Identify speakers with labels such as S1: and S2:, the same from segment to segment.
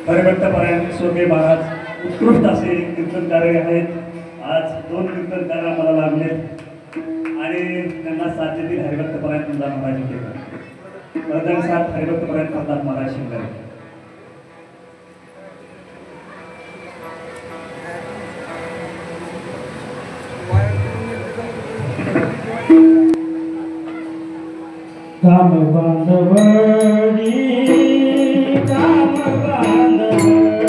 S1: हरिभक्तपरायण स्वामी महाराज उत्कृष्ट असे कीर्तनकारी आहेत। आज 2 कीर्तनकार आम्हाला लागले आणि त्यांना साथ देतील हरिभक्तपरायण प्रधान महाराज केले। प्रधान साथ हरिभक्तपरायण प्रधान महाराज शिंगारे।
S2: काम बांधवडी काम बांधवडी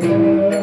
S3: Thank you.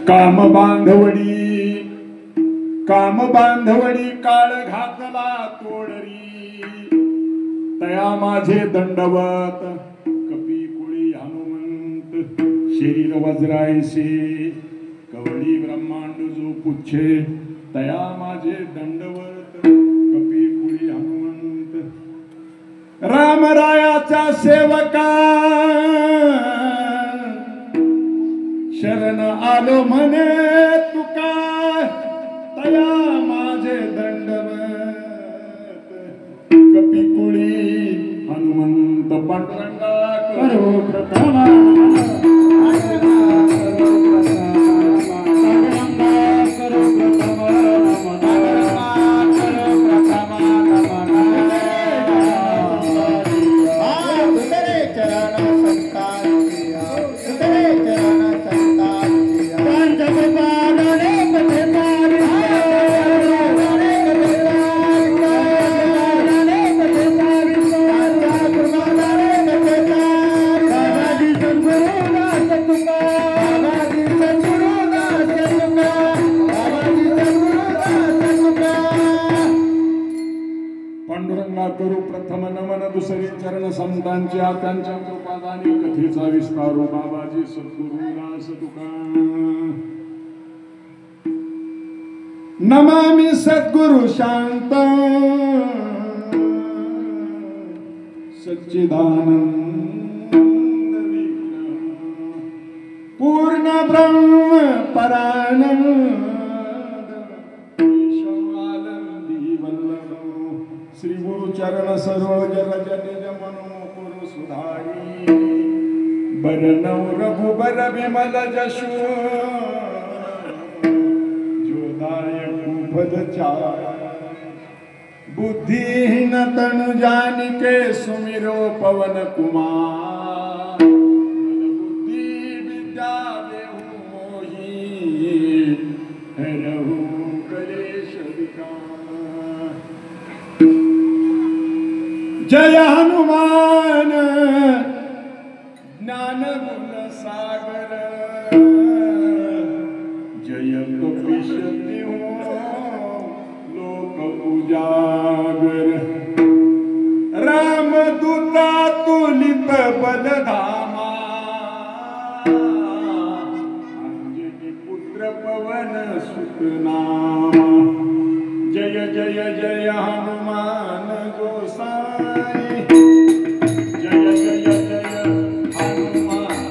S3: काम बांधवडी काळ घातला तोडरी तया माझे दंडवत कपी कुळी हनुमंत शरीर वज्रायसे कवळी ब्रह्मांड जो पुच्छे तया माझे दंडवत कपी कुळी हनुमंत रामरायाचा सेवका शरण आलो म्हणे तुका तया माझे दंडवत कपिकुळी हनुमंत पांडुरंगा
S2: करो प्रथमा
S3: पांडुरंगा करू प्रथम नमन दुसरे चरण संतांच्या त्यांच्या कृपादानी कथेचा विस्तारू बाबाजी सद्गुरु दास तुका नमामि सद्गुरु शांत सच्चिदानंद पूर्ण ब्रह्म परानंद ईश्वरानंदी वल्लभ श्री गुरु चरण सरोज रज निज मनो कुरु सुधारी बरनौ रघुबर विमल जशु जोदायक पद चार बुद्धिहीन तनु जानिके सुमिरो पवन कुमार बुद्धि विद्या देहु मोहि हरहु कलेश विकार जय हनुमान ज्ञान गुण सागर जय कपीश लोक उजागर रामदूता तुलित बलधामा अंजनी पुत्र पवन सुत नामा जय जय जय हनुमान गोसाई जय जय जय हनुमान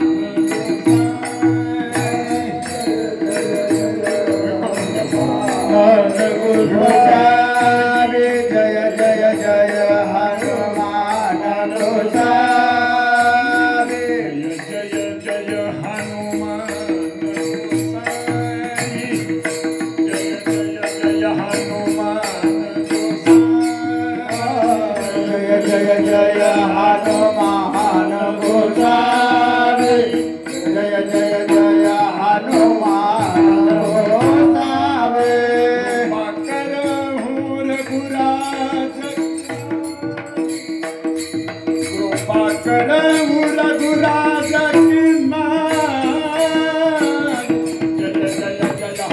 S2: गोसाई जय जय जय हनुमान गोसाई
S3: जय जय हनुमान गोसाई जय जय जय हनुमान गोसाई
S2: जय जय जय हनुमान गोसाई जय जय जय हनुमान गोसाई
S3: कृपा कर रघुराज की मान जय जय जय जय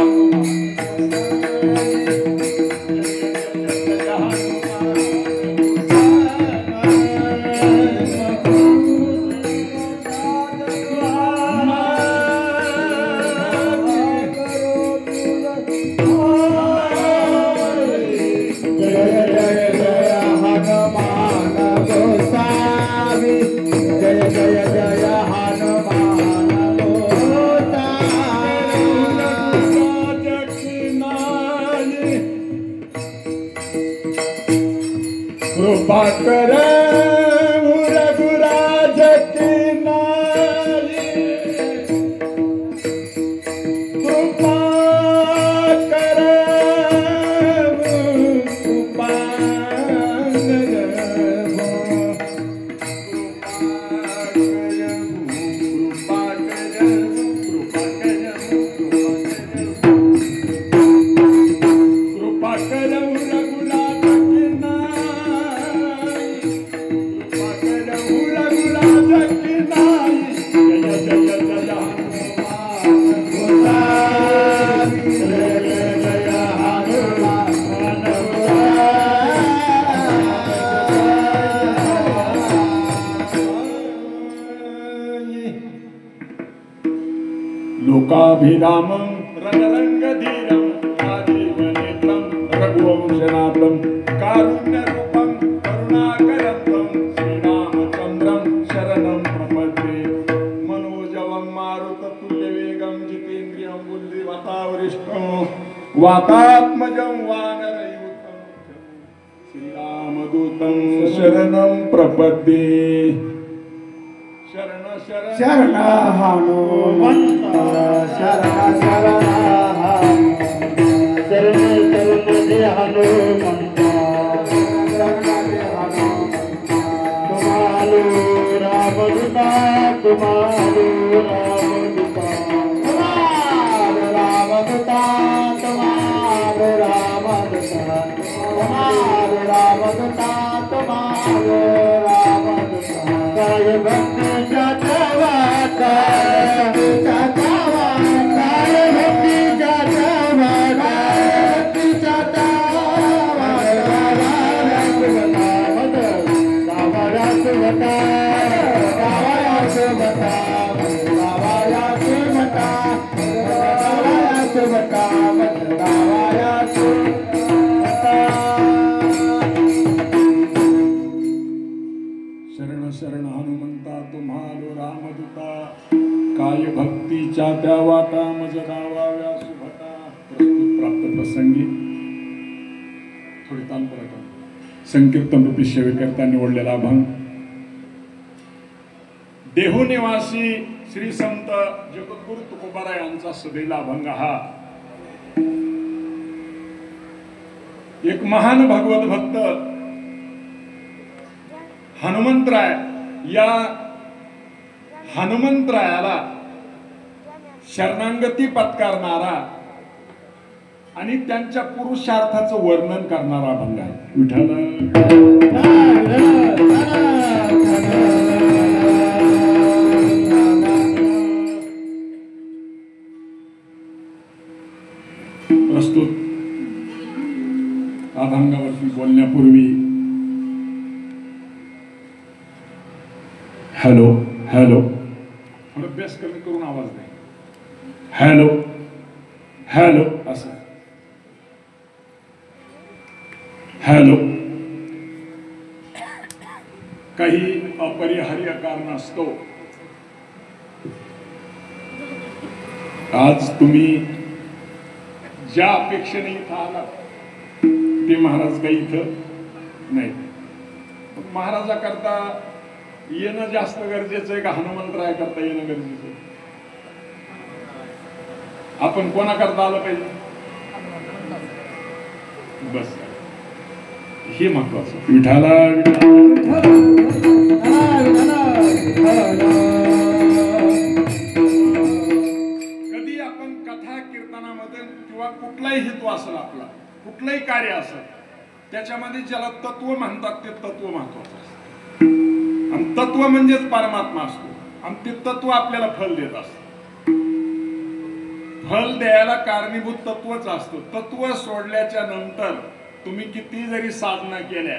S3: कृपा कर रघुराज की नारी कृपा कर कृपा कृपा कर रघुनाथ की नाई कृपा कर रघुनाथ की नाई जय जय जय हनुमान लोकाभिरामं रणरंगधीरं राजीवनेत्रं रघुवंशनाथं कारुण्यरूपं करुणाकरं श्रीरामचन्द्रं शरणं प्रपद्ये मनोजवं मारुततुल्यवेगं जितेन्द्रियं बुद्धिमतावरिष्ठं वातात्मजं वानरयूथं श्रीरामदूतं शरणं प्रपद्ये शरण शरण
S2: शरण हनुमंत शरण शरण
S4: शरण शरण जय हनुमंत तुम्हारो रामदूता तुम्हारो रामदूता
S2: तुम्हारो रामदूता तुम्हारो रामदूता तुम्हारो रामदूता तुम्हारो रामदूता
S4: काय भक्त जातवाता काय भक्ती जातवाता
S3: शरण शरण हनुमंता तुम्हारो रामदूता काय भक्तीच्या त्या वाटा मज गावाव्या सुभटा प्रस्तुत प्राप्त प्रसंगी थोडी तालपरा संकीर्तन रूपी सेवेकरता निवडलेला अभंग देहूनिवासी श्री संत जगद्गुरु तुकोबाराय यांचा सदैला अभंग हा एक महान भगवत भक्त हनुमंतराय या हनुमंतरायाला शरणागती पत्कारणारा आणि त्यांच्या पुरुषार्थाचं वर्णन करणारा अभंग आहे विठ्ठल प्रस्तुत अभंगावरती बोलण्यापूर्वी हॅलो हॅलो थोडं अभ्यास कमी करून आवाज दे हॅलो हॅलो असं हॅलो काही अपरिहार्य कारण असतो आज तुम्ही ज्या अपेक्षेने इथं आलात ते महाराज काही इथं नाही महाराजाकरता येणं जास्त गरजेचं आहे का हनुमंतराय करता येणं गरजेचं आहे आपण कोणाकरता आलं पाहिजे बस हे महत्वाचं विठाला कधी आपण कथा कीर्तनामध्ये किंवा कुठलाही हेतू असेल आपला कुठलंही कार्य असेल त्याच्यामध्ये ज्याला तत्व म्हणतात ते तत्व महत्वाचं असतं आणि तत्व म्हणजेच परमात्मा असतो आणि ते तत्व आपल्याला फल देत असत फल द्यायला कारणीभूत तत्वच असतं तत्व सोडल्याच्या नंतर तुम्ही किती जरी साधना केल्या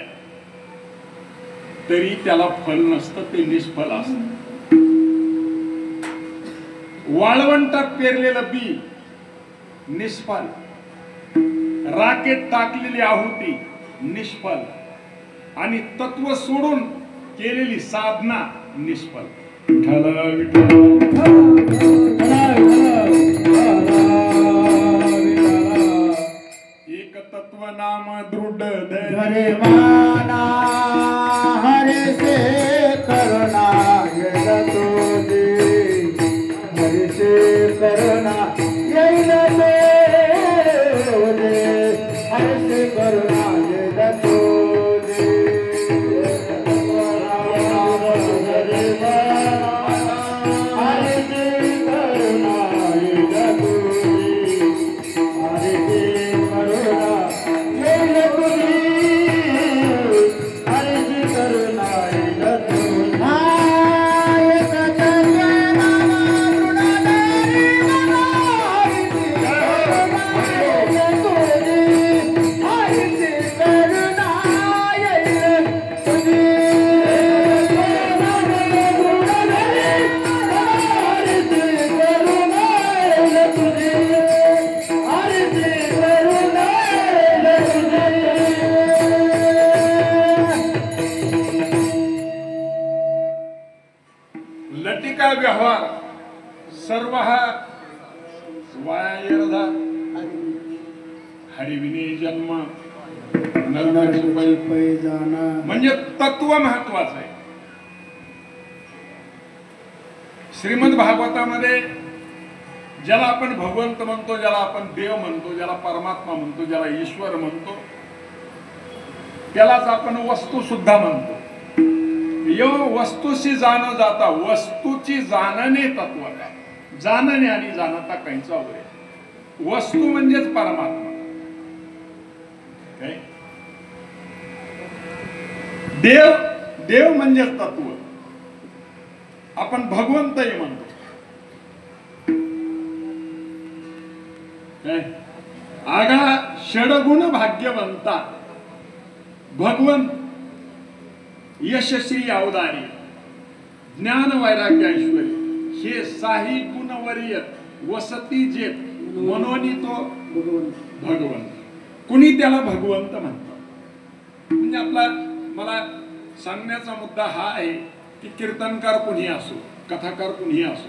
S3: तरी त्याला फल नसतं ते निष्फल असत वाळवंटात पेरलेलं बी निष्फल राखेत टाकलेली आहुती निष्फल आणि तत्व सोडून केलेली साधना निष्फल विठ्ठल एक तत्व नाम दृढ
S2: हरे माना हरे से करुणा येईल तुझी हरे से करुणा येईल तुझी हरे से करुणा येईल तुझी हरे से
S3: सर्व हा वाया हरिविने जन्म म्हणजे तत्व महत्वाचं आहे. श्रीमद भागवतामध्ये ज्याला आपण भगवंत म्हणतो, ज्याला आपण देव म्हणतो, ज्याला परमात्मा म्हणतो, ज्याला ईश्वर म्हणतो, त्यालाच आपण वस्तू सुद्धा म्हणतो. यो वस्तूशी जाण जाता वस्तूची जाणणे तत्वता. जाणणे आणि जाणता काहींचा वगैरे. वस्तू म्हणजेच परमात्मा. देव देव म्हणजेच तत्व. आपण भगवंतही म्हणतो. आगा षडगुण भाग्यवंता भगवंत यशश्री अवतारी ज्ञान वैराग्य ऐश्वर्य हे साही गुणवर्य वसती जेत मनोनी तो भगवंत. कुणी त्याला भगवंत म्हणतात. म्हणजे आपला मला सांगण्याचा मुद्दा हा आहे की कीर्तनकार कुणी असो, कथाकार कुणी असो,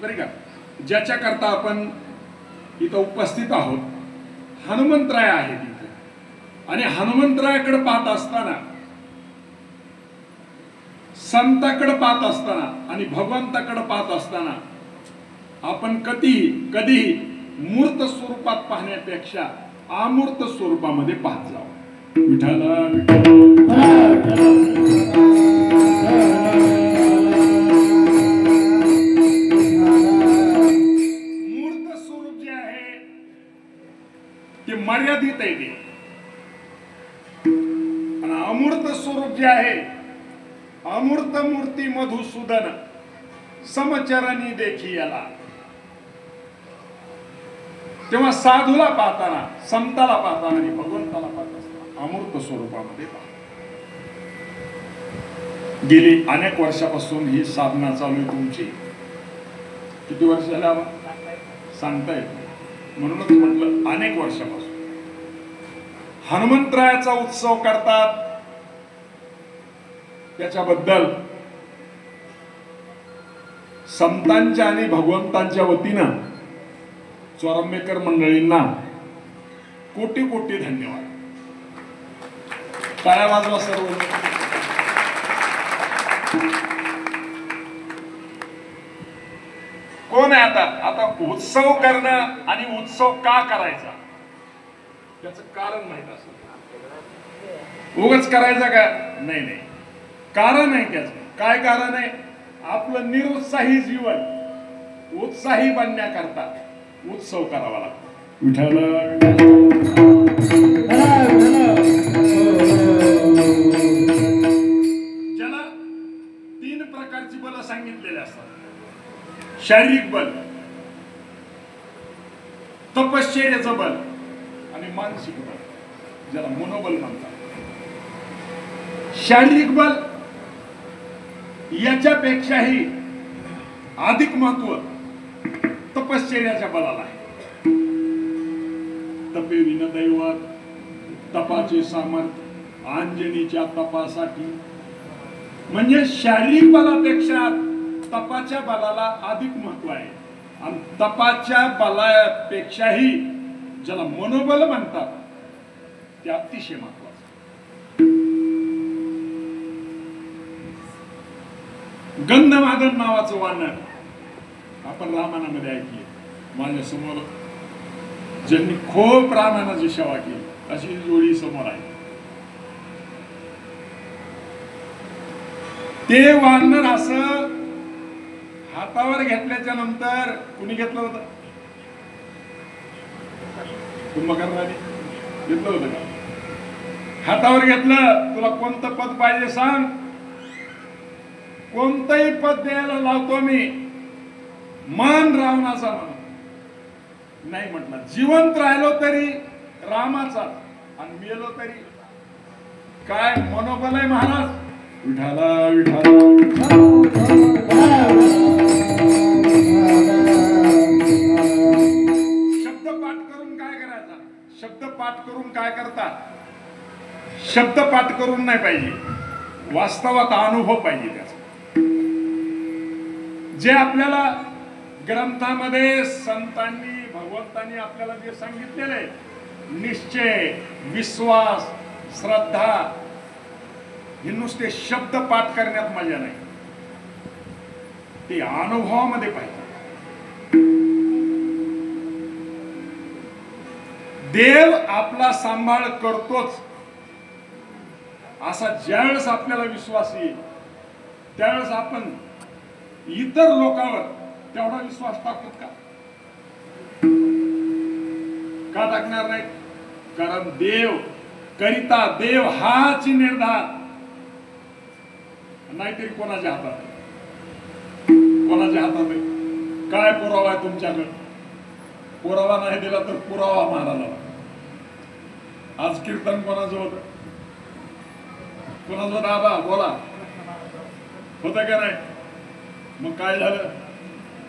S3: बरे का, ज्याच्या करता आपण इथं उपस्थित आहोत, हनुमंतराय आहे तिथे. आणि हनुमंतरायाकडे पाहत असताना, संताकडे पाहत असताना आणि भगवंताकडे पाहत असताना आपण कधी मूर्त स्वरूपात पाहण्यापेक्षा अमूर्त स्वरूपामध्ये पाहत जावं. विठाला मूर्त स्वरूप जे आहे ते मर्यादित आहे ते. आणि अमूर्त स्वरूप जे आहे, अमूर्त मूर्ती मधुसूदन समचरणी देखी याला. तेव्हा साधूला पाहताना, संताला पाहताना आणि भगवंताला पाहत असताना अमूर्त स्वरूपामध्ये पाहतो. गेली अनेक वर्षापासून ही साधना चालू आहे तुमची. किती वर्ष झाला सांगता येत नाही, म्हणूनच म्हटलं अनेक वर्षापासून. हनुमंतरायाचा उत्सव करतात, त्याच्याबद्दल संतांच्या आणि भगवंतांच्या वतीनं चोरंबेकर मंडळींना कोटी कोटी धन्यवाद. टाळ्या वाजवा सर्व. कोण आहे आता उत्सव करणं आणि उत्सव का करायचा त्याचं कारण माहित असतं. उगाच करायचा का? नाही नाही, कारण आहे त्याचं. काय कारण आहे? आपलं निरुत्साही जीवन उत्साही बनण्याकरता उत्सव करावा लागतो. ज्याला 3 प्रकारची बल सांगितलेली असतात. शारीरिक बल, तपश्चर्याचं बल आणि मानसिक बल, ज्याला मनोबल म्हणतात. शारीरिक बल याच्यापेक्षाही अधिक महत्व तपश्चर्याच्या बलाला आहे. तपे विन दैवत, तपाचे सामर्थ्य अंजनीच्या तपासाठी. म्हणजे शारीरिक बलापेक्षा तपाच्या बलाला अधिक महत्व आहे. आणि तपाच्या बलापेक्षाही ज्याला मनोबल म्हणतात ते अतिशय महत्वाचं. गंधमादन नावाचं वानर आपण रामायणामध्ये ऐकले. माझ्या समोर ज्यांनी खूप रामायणाची सेवा केली अशी जोडी समोर आहे. ते वानर असं हातावर घेतल्याच्या नंतर कुणी घेतलं होतं? कुंभकर्णाने घेतलं होतं का? हातावर घेतलं, तुला कोणतं पद पाहिजे सांग, कोणतंही पद द्यायला लावतो मी, मान रावणाचा म्हणून. नाही म्हटलं. जिवंत राहिलो तरी रामाचा आणि मेलो तरी काय मनोबल आहे महाराज. विठाला विठाला. शब्द पाठ करून काय करायचा? शब्द पाठ करून काय करतात? शब्द पाठ करून नाही पाहिजे, वास्तवात अनुभव पाहिजे त्याचा. जे आपल्याला ग्रंथामध्ये संतांनी भगवंतांनी आपल्याला जे सांगितलेलं आहे, निश्चय, विश्वास, श्रद्धा, हे नुसते शब्द पाठ करण्यात मजा नाही, ते अनुभवामध्ये पाहिजे. देव आपला सांभाळ करतोच असा ज्यावेळेस आपल्याला विश्वास येईल, त्यावेळेस आपण इतर लोकांवर तेवढा विश्वास टाकतो का टाकणार नाही? कारण देव करिता, देव हाच निर्धार, नाहीतरी कोणाच्या हातात आहे. कोणाच्या हातात आहे? काय पुरावा आहे तुमच्याकडे? पुरावा नाही दिला तर पुरावा मारायला. आज कीर्तन कोणाचं होतं? कोणाचं होतं? आबा बोला, होतं का नाही? मग काय झालं?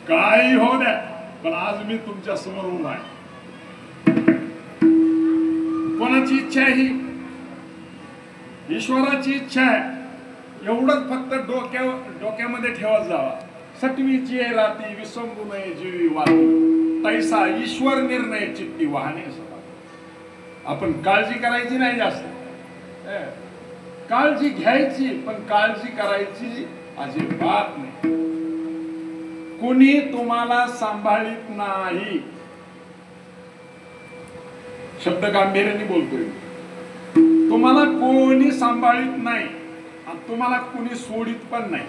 S3: काही होऊ द्या, पण आज मी तुमच्या समोर उभा आहे. कोणाची इच्छा आहे ही? ईश्वराची इच्छा आहे. एवढंच फक्त डोक्यामध्ये ठेवत जावा. सटवीची राती विसंबू नये जीवी वाटी, तैसा ईश्वर निर्णय चित्ती वाहने. आपण काळजी करायची नाही जास्त, काळजी घ्यायची पण काळजी करायची अजिबात नाही. कोणी तुम्हाला सांभाळीत नाही, शब्द गांभीर्याने बोलतोय. तुम्हाला कोणी सांभाळीत नाही आणि तुम्हाला कोणी सोडित पण नाही.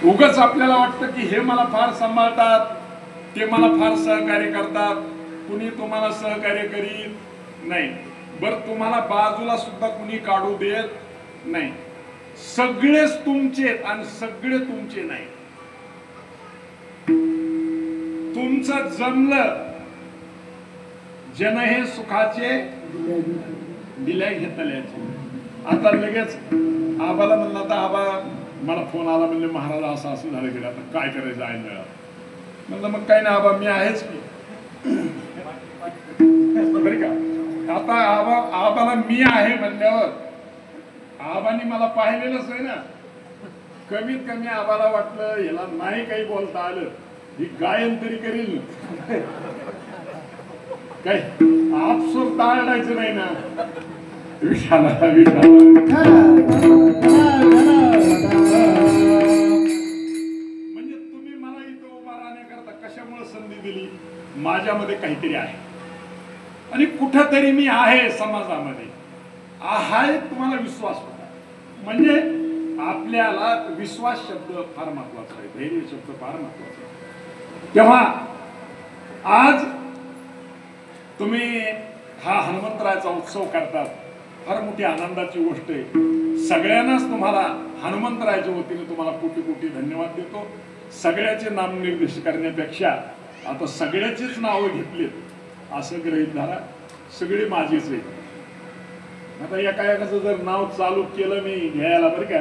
S3: उगाच आपल्याला वाटतं की हे मला फार सांभाळतात, ते मला फार सहकार्य करतात, कुणी तुम्हाला सहकार्य करीत नाही. बरं, तुम्हाला बाजूला सुद्धा कुणी काढू देत नाही. सगळेच तुमचे आणि सगळे तुमचे नाही. तुमचं जमलं जन हे सुखाचे दिल्या घेतल्याचे. आता लगेच आबाला म्हणलं, आता आबा मला फोन आला, म्हणजे महाराज असं असं झालं गेलं, आता काय करायचं आहे ना. म्हणलं मग काय ना आबा, मी आहेच की, बरं का. आता आबाला मी आहे म्हणल्यावर आबानी मला पाहिलेलंच आहे ना. कमीत कमी आबाला वाटलं याला नाही काही बोलता आलं, ही गायन तरी करील काय, आपसूक टाळायचं नाही ना. विठाला म्हणजे तुम्ही मला इथं उभा राहण्याकरता कशामुळे संधी दिली? माझ्यामध्ये काहीतरी आहे आणि कुठंतरी मी आहे समाजामध्ये आहे. तुम्हाला विश्वास होता म्हणजे आपल्याला विश्वास शब्द फार महत्वाचा आहे, धैर्य शब्द फार महत्वाचा आहे. तेव्हा आज तुम्ही हा हनुमंतरायाचा उत्सव करतात, फार मोठी आनंदाची गोष्ट आहे. सगळ्यांनाच तुम्हाला हनुमंतरायाच्या वतीने तुम्हाला कोटी कोटी धन्यवाद देतो. सगळ्याचे नामनिर्देश करण्यापेक्षा आता सगळ्याचीच नावं घेतलीत असं गृहीत धरा, सगळे माझीच आहे. आता एकाचं जर नाव चालू केलं मी घ्यायला, बरं का,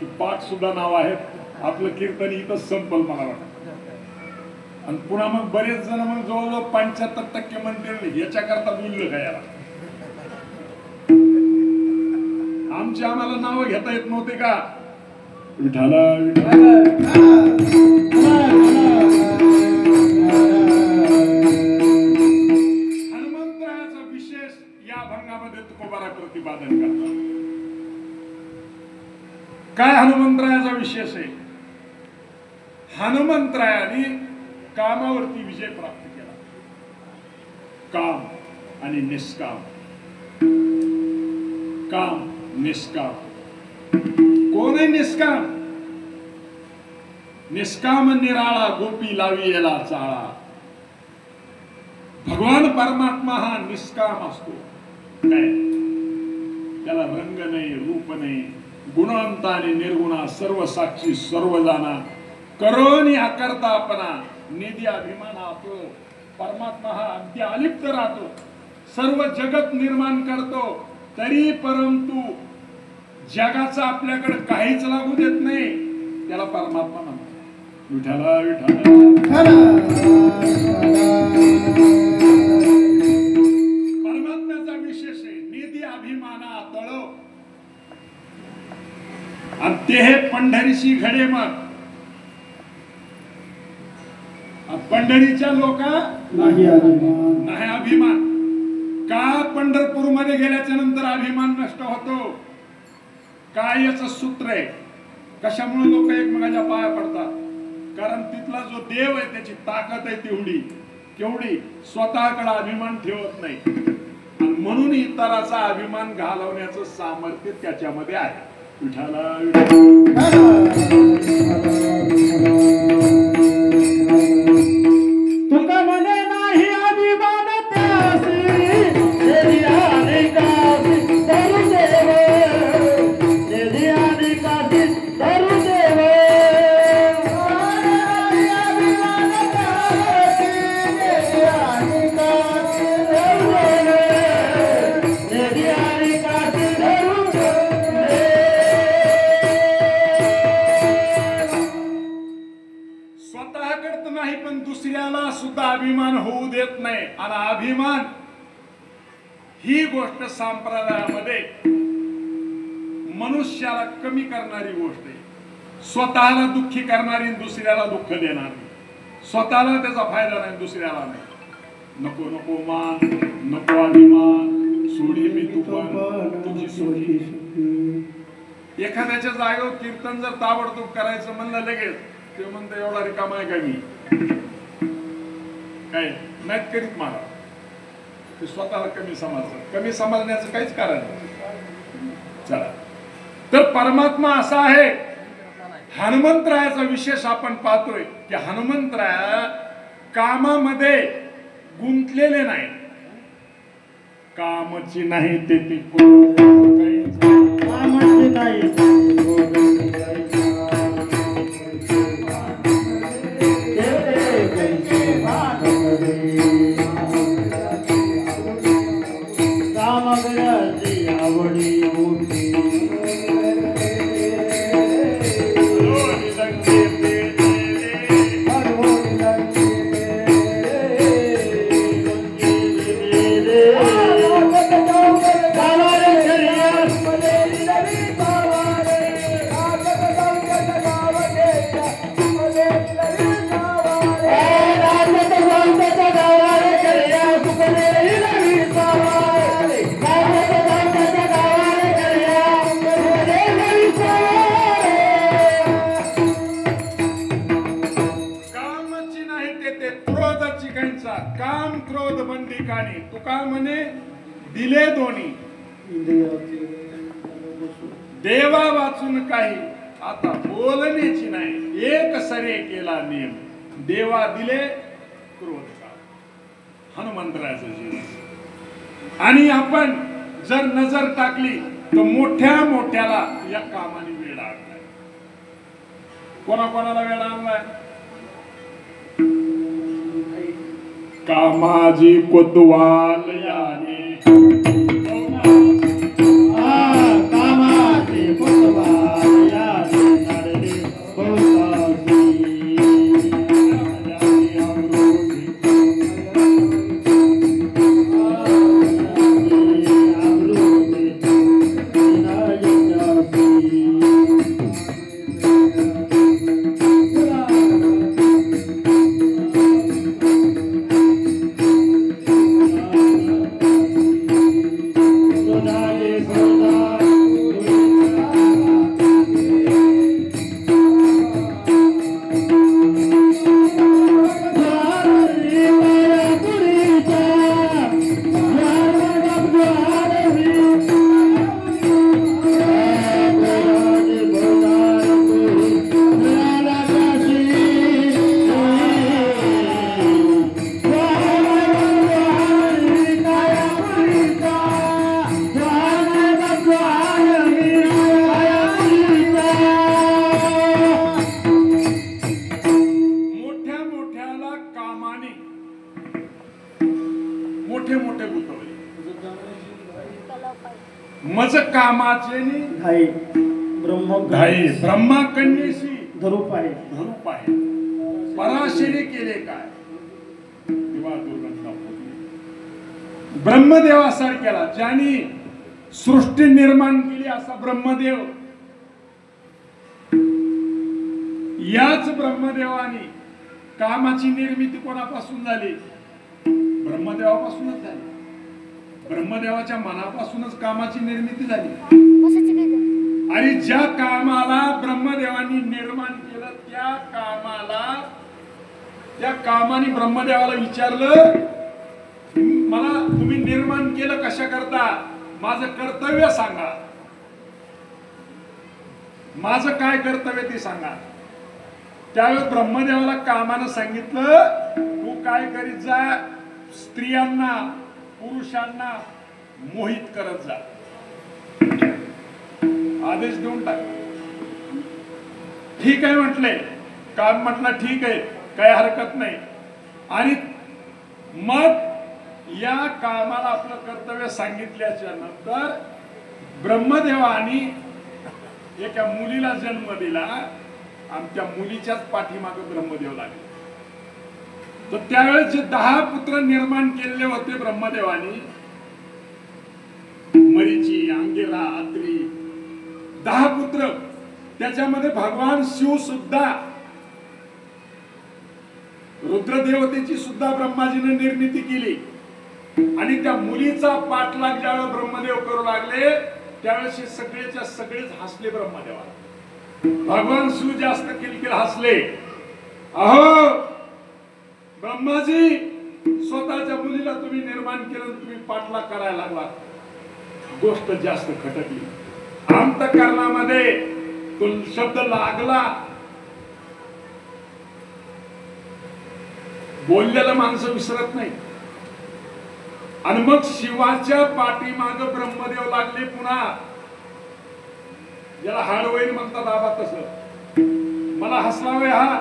S3: की 5 सुद्धा नाव आहेत, आपलं कीर्तन इथंच संपल मला वाटतं. आणि पुन्हा मग बरेच जण मग जवळजवळ 75% म्हणतील याच्याकरता बोललं का याला. आम्हाला नावं घेता येत नव्हते का? विठाला हनुमंतरायाचा विशेष या अभंगामध्ये तुकोबारा प्रतिपादन करतात. काय हनुमंतरायाचा विशेष आहे? हनुमंतरायाने कामावरती विजय प्राप्त केला. काम आणि निष्काम, काम निष्काम. कोण आहे निष्काम? निष्काम निराळा गोपी लावी याला चाळा. भगवान परमात्मा हा निष्काम असतो. काय त्याला रंग नाही, रूप नाही, गुणवंत आणि निर्गुणा, सर्व साक्षी सर्व जाणा, करोनी आकर्ता आपणा, निधी अभिमान आपो. परमात्मा हा अगदी अलिप्त राहतो, सर्व जगत निर्माण करतो, तरी परंतु जगाचा आपल्याकडे काहीच लागू देत नाही. त्याला परमात्मा म्हणतात. विठाला विठाला परमात्म्याचा विशेष आहे. निधी अभिमाना तळ आणि ते हे पंढरीशी घडे मग. पंढरीच्या लोका
S4: नाही अभिमान
S3: नाही अभिमान. का पंढरपूर मध्ये गेल्याच्या नंतर अभिमान नष्ट होतो? काय याचं सूत्र आहे? कशामुळे लोक एकमेकांच्या पाया पडतात? कारण तिथला जो देव आहे त्याची ताकद आहे तेवढी केवढी, स्वतःकडे अभिमान ठेवत नाही आणि म्हणून इतराचा अभिमान घालवण्याचं सामर्थ्य त्याच्यामध्ये आहे. विठाला
S4: तुका म्हणे नाही अभिमान त्यासी देवी आणि काशी धरू देव देवी आणि काशी धरू देव अभिमान त्यासी देवी आणि काशी धरू देव देवी आणि काशी धरू
S3: स्वतःकडे नाही पण दुसऱ्याला सुद्धा अभिमान होऊ देत नाही. आणि अभिमान ही गोष्ट संप्रदायामध्ये मनुष्याला कमी करणारी गोष्ट आहे. स्वतःला दुःखी करणारी, दुसऱ्याला दुःख देणारी. स्वतःला त्याचा फायदा नाही, दुसऱ्याला नाही. नको नको मान, नको अभिमान, सोडी मी तू पण तुझी सोडी. एखाद्याच्या जागेवर कीर्तन जर ताबडतोब करायचं म्हणलं लगेच ते म्हणतं एवढा रिकामा आहे का मी? काय नाहीत करीत महाराज. ते स्वतःला कमी समजतात. कमी समजण्याचं काहीच कारण नाही. चला, तर परमात्मा असा आहे. हनुमंतरायाचा विशेष आपण पाहतोय की हनुमंतराया कामामध्ये गुंतलेले नाही. कामची नाही ते
S4: कामाची नाही कामगराची आवडी मोठी
S3: काम क्रोध बंदी काणी. तुका म्हणे दिले दोन्ही देवा वाचून काही आता बोलण्याची नाही. एक सरे केला नियम देवा दिले क्रोध का. हनुमंतरायाचं जीवन. आणि आपण जर नजर टाकली तर मोठ्या मोठ्याला या कामाने वेळ आणलाय. कोणाकोणाला वेळ आणलाय? कामाजी कोतवाल याने
S4: कामाची पुतवाल याने नडले बहुतासी
S3: मोठे मोठे गुतवले. मज कामाचे
S4: घाई ब्रह्म
S3: घाई ब्रह्मा कन्येशी
S4: धरूप आहे
S3: धरूप आहे. पराशरी केले काय तेव्हा दुर्गंधा ब्रह्मदेवासारख्याला ज्यांनी सृष्टी निर्माण केली असा ब्रह्मदेव, याच ब्रह्मदेवानी कामाची निर्मिती कोणापासून झाली? ब्रह्मदेवापासूनच झाली. ब्रह्मदेवाच्या मनापासूनच कामाची निर्मिती झाली. आणि ज्या कामाला ब्रह्मदेवानी निर्माण केलं त्या कामाने ब्रह्मदेवाला विचारलं, मला तुम्ही निर्माण केलं कशा करता? माझं कर्तव्य सांगा, माझं काय कर्तव्य ते सांगा. त्यावेळेस ब्रह्मदेवाला कामानं सांगितलं, तू काय करीत जा, स्त्रियांना पुरुषांना मोहित करत जा. आदेश देऊन टाक. ठीक आहे म्हटले, काम म्हटलं ठीक आहे, काही हरकत नाही. आणि मग या कामाला आपलं कर्तव्य सांगितल्याच्या नंतर ब्रह्मदेवानी एका मुलीला जन्म दिला. आमच्या मुलीच्याच पाठीमागे ब्रह्मदेव लागले. तर त्यावेळेस जे 10 पुत्र निर्माण केलेले होते ब्रह्मदेवानी, मरीची, अंगिरा, अत्री, 10 पुत्र, त्याच्यामध्ये भगवान शिव सुद्धा, रुद्रदेवतेची सुद्धा ब्रह्माजीने निर्मिती केली. आणि त्या मुलीचा पाठलाग ज्यावेळेस ब्रह्मदेव करू लागले त्यावेळेस हे सगळेच्या सगळेच हसले ब्रह्मदेवाला. भगवान शिव जास्त किलकिल हसले. अहो ब्रह्माजी, स्वतःच्या मुलीला तुम्ही निर्माण केलं, तुम्ही पाठलाग करायला लागला. गोष्ट जास्त खटकली. अंतःकरणामध्ये तो शब्द लागला. बोललेलं माणसं विसरत नाही. आणि मग शिवाच्या पाठीमाग ब्रह्मदेव लागले पुन्हा. ज्याला हाडवैर म्हणतात आबा, तसं मला हसलावे, हा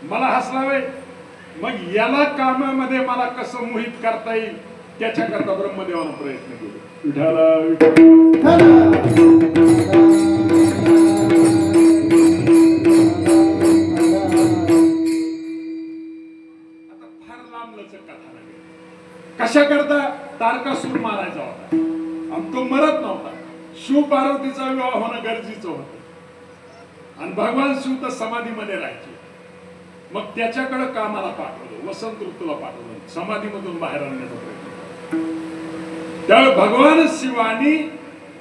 S3: मला हसलावे. मग याला कामामध्ये मला कसं मोहित करता येईल त्याच्याकरता ब्रह्मदेवानं प्रयत्न केले. विठाला कशा करता? तारकासूर मारायचा होता आणि तो मरत नव्हता. शिव पार्वतीचा विवाह होणं गरजेचं होतं. आणि भगवान शिव तर समाधीमध्ये राहायचे. मग त्याच्याकडे कामाला पाठवलं, वसंत ऋतूला पाठवलं, समाधीमधून बाहेर आणण्याचा प्रयत्न. त्यावेळी भगवान शिवानी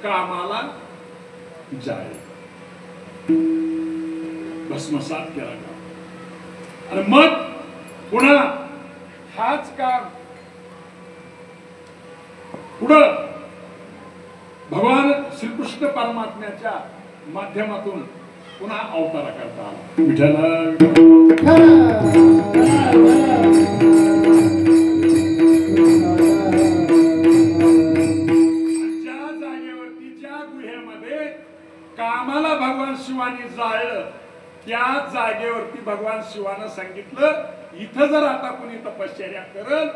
S3: कामाला जाळे भस्मसात केला काम. आणि मग पुन्हा हाच काम पुढं भगवान श्रीकृष्ण परमात्म्याच्या माध्यमातून पुन्हा अवतारा करता आला. विठ्ठला ज्या जागेवरती, ज्या गुहेमध्ये कामाला भगवान शिवानी जाळलं, त्या जागेवरती भगवान शिवानं सांगितलं, इथं जर आता कोणी तपश्चर्या करल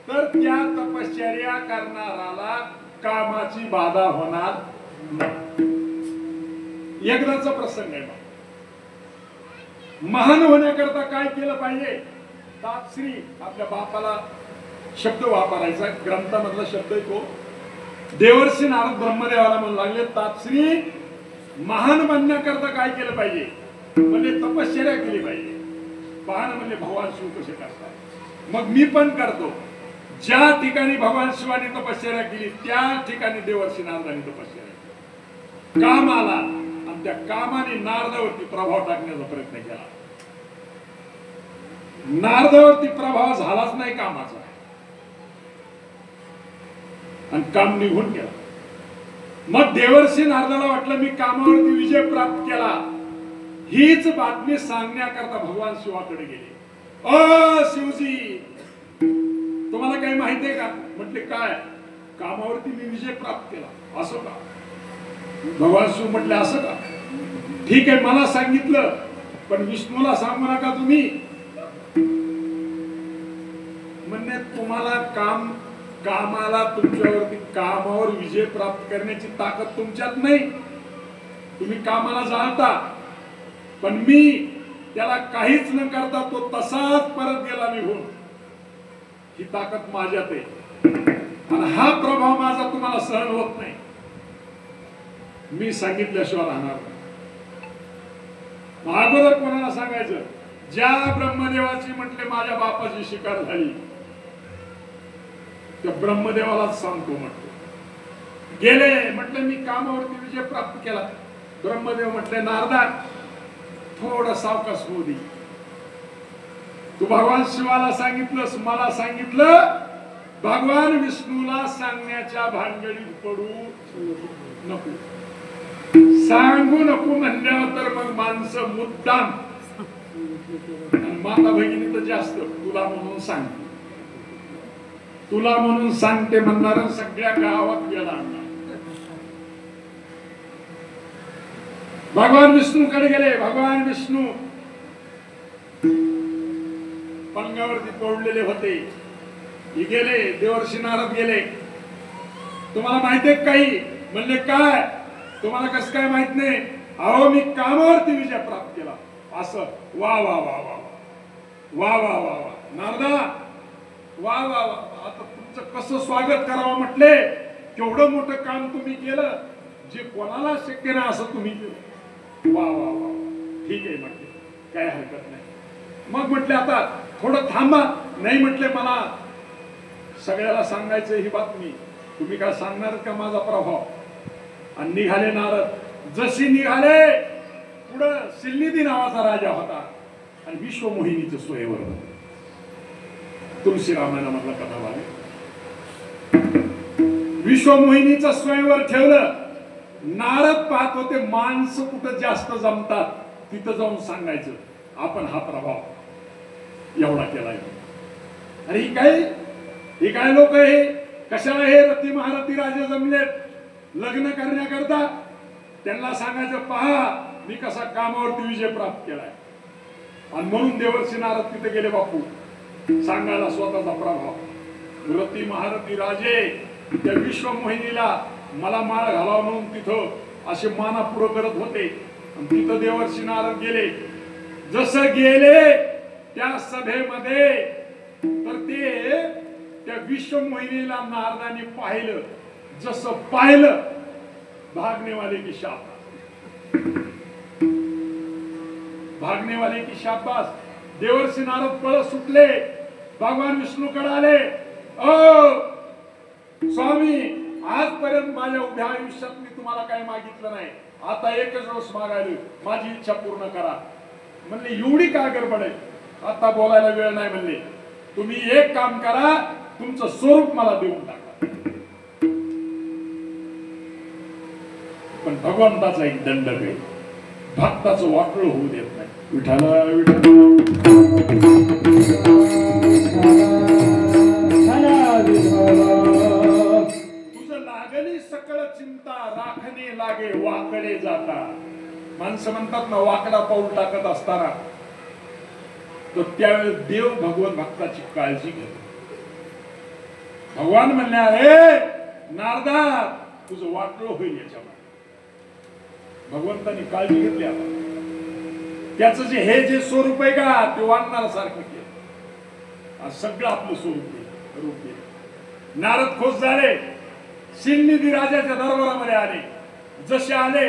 S3: तर त्या तपश्चर्या करणाराला कामाची बाधा होणार नाही. एकदाचा प्रसंग आहे. महान होण्याकरता काय केलं पाहिजे? तापश्री, आपल्या बापाला शब्द वापरायचा, ग्रंथामधला शब्द आहे तो. देवर्षी नारद ब्रह्मदेवाला म्हणू लागले, तापश्री, महान बनण्याकरता काय केलं पाहिजे? म्हणजे तपश्चर्या केली पाहिजे. पाहणं म्हणजे भगवान शिव कसे करतात. मग मी पण करतो. ज्या ठिकाणी भगवान शिवाने तपश्चर्या केली त्या ठिकाणी देवर्षी नारदाने तपश्चर्या केली. काम आला आणि त्या कामाने नारदावरती प्रभाव टाकण्याचा प्रयत्न केला. नारदावरती प्रभाव झालाच नाही कामाचा आणि काम निघून गेला. मग देवर्षी नारदाला वाटलं मी कामावरती विजय प्राप्त केला. हीच बातमी सांगण्याकरता भगवान शिवाकडे गेले. अ शिवजी, तुम्हाला काही माहिती आहे का? म्हटले काय? कामावरती मी विजय प्राप्त केला. असं का? भगवान शिव म्हटले असं का? ठीक आहे, मला सांगितलं पण विष्णूला सांगू नका तुम्ही. म्हणजे तुम्हाला कामाला तुमच्यावरती कामावर विजय प्राप्त करण्याची ताकद तुमच्यात नाही. तुम्ही कामाला जाळता पण मी त्याला काहीच न करता तो तसाच परत गेला निघून. ही ताकद माझ्यात आहे आणि हा प्रभाव माझा तुम्हाला सहन होत नाही. मी सांगितल्याशिवाय राहणार नाही. अगोदर कोणाला सांगायचं? ज्या ब्रह्मदेवाची म्हटले माझ्या बापाची शिकार झाली त्या ब्रह्मदेवालाच सांगतो म्हटलं. गेले म्हटलं मी कामावरती विजय प्राप्त केला. ब्रह्मदेव म्हटले नारदा थोडं सावकाश होऊ दे. तू भगवान शिवाला सांगितलंस, मला सांगितलं, भगवान विष्णूला सांगण्याच्या भानगडीत पडू नको. सांगू नको म्हणल्यावर तर मग माणसं मुद्दाम माता भगिनी तर जास्त तुला म्हणून सांगते, तुला म्हणून सांगते म्हणणार सगळ्या गावात गेला. भगवान विष्णूकडे गेले. भगवान विष्णू पंगावरती पडलेले होते. हे गेले. देवर्षी नारद गेले. तुम्हाला माहिती आहे काही? म्हणले काय? तुम्हाला कसं काय माहित नाही? अहो मी कामावरती विजय प्राप्त केला. असं वा वा वा वा वा वा वा वा नारदा वा वा वा. आता तुमचं कसं स्वागत करावं म्हटले. केवढं मोठं काम तुम्ही केलं जे कोणाला शक्य नाही असं तुम्ही केलं. वा वा वा ठीक आहे म्हटले, काय हरकत नाही. मग म्हटले आता थोडं थांबा. नाही म्हटले मला सगळ्याला सांगायचं ही बातमी. तुम्ही काय सांगणार का माझा प्रभाव? आणि निघाले नारद. जशी निघाले पुढं सिल्लिदी नावाचा राजा होता आणि विश्वमोहिनीचं स्वयंवर होतं. तुलसी रामायणामधला कथा भाग. विश्वमोहिनीचं स्वयंवर ठेवलं. नारद पाहत होते माणसं कुठं जास्त जमतात तिथं जाऊन सांगायचं आपण हा प्रभाव एवढा केलाय. अरे ही काय लोक हे कशाला? हे रती महारथी राजे जमलेत लग्न करण्याकरता. त्यांना सांगायचं पहा मी कसा कामावरती विजय प्राप्त केलाय. आणि म्हणून देवर्षी नारद तिथे गेले बापू सांगायला स्वतःचा प्रभाव. रती महारथी राजे त्या विश्वमोहिनीला मला माळ घालावं म्हणून तिथं असे माना पुढं करत होते. आणि तिथं देवर्षी नारद गेले. जसं गेले त्या सभेमध्ये तर ते त्या विश्वमोहिनीला नारदाने पाहिलं. जसं पाहिलं भागने वाले की शाबास, भागने वाले की शाबास. देवर्षी नारद पळत सुटले. भगवान विष्णूकडे आले. ओ स्वामी आजपर्यंत माझ्या उभ्या आयुष्यात मी तुम्हाला काही मागितलं नाही. आता एकच रोज मागायलो माझी इच्छा पूर्ण करा. म्हणले एवढी काय गडबड आहे? आता बोलायला वेळ नाही. म्हणले तुम्ही एक काम करा तुमचं स्वरूप मला देऊन टाका. पण भगवंताचा एक दंड आहे. भक्ताचं वाटोळ होऊ देत नाही. विठाला तुझं लागली सकळ चिंता राखणे लागे वाकडे जाता. माणसं म्हणतात ना वाकडा पाऊल टाकत असताना तर त्यावेळेस देव भगवत भक्ताची काळजी घेतो. भगवान म्हणले अरे नारदा तुझं वाटोळ होईल याच्यामध्ये. भगवंतानी काळजी घेतली. आता त्याचं जे स्वरूप आहे का ते वाटणार सारखं केलं. सगळं आपलं स्वरूप रूप केलं. नारद खुश झाले. सिल्लिदी राजाच्या दरबारामध्ये आले. जसे आले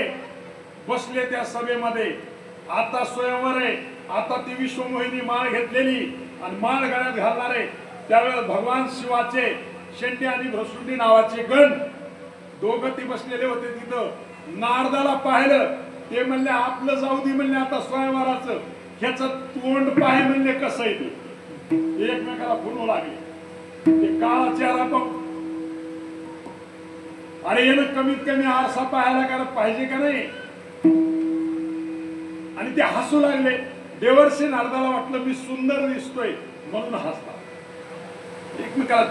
S3: बसले त्या सभेमध्ये. आता स्वयंवर आहे. आता ती विश्वमोहिनी माळ घेतलेली आणि माळ गळ्यात घालणारे. त्यावेळेस भगवान शिवाचे शेंडी आणि भ्रसुंडी नावाचे गण दोघं ती बसलेले होते तिथं. नारदाला पाहिलं. ते म्हणले आपलं जाऊ दे म्हणले आता स्वयंवराचं. ह्याचं तोंड पाय म्हणले कसं आहे ते. एकमेकाला फुलू लागले. ते काळा चेहरा पण अरे यानं कमीत कमी आरसा पाहायला करत पाहिजे का नाही. आणि ते हसू लागले. देवर्षी नारदाला वाटलं मी सुंदर दिसतोय म्हणून हसला. एकमेकाला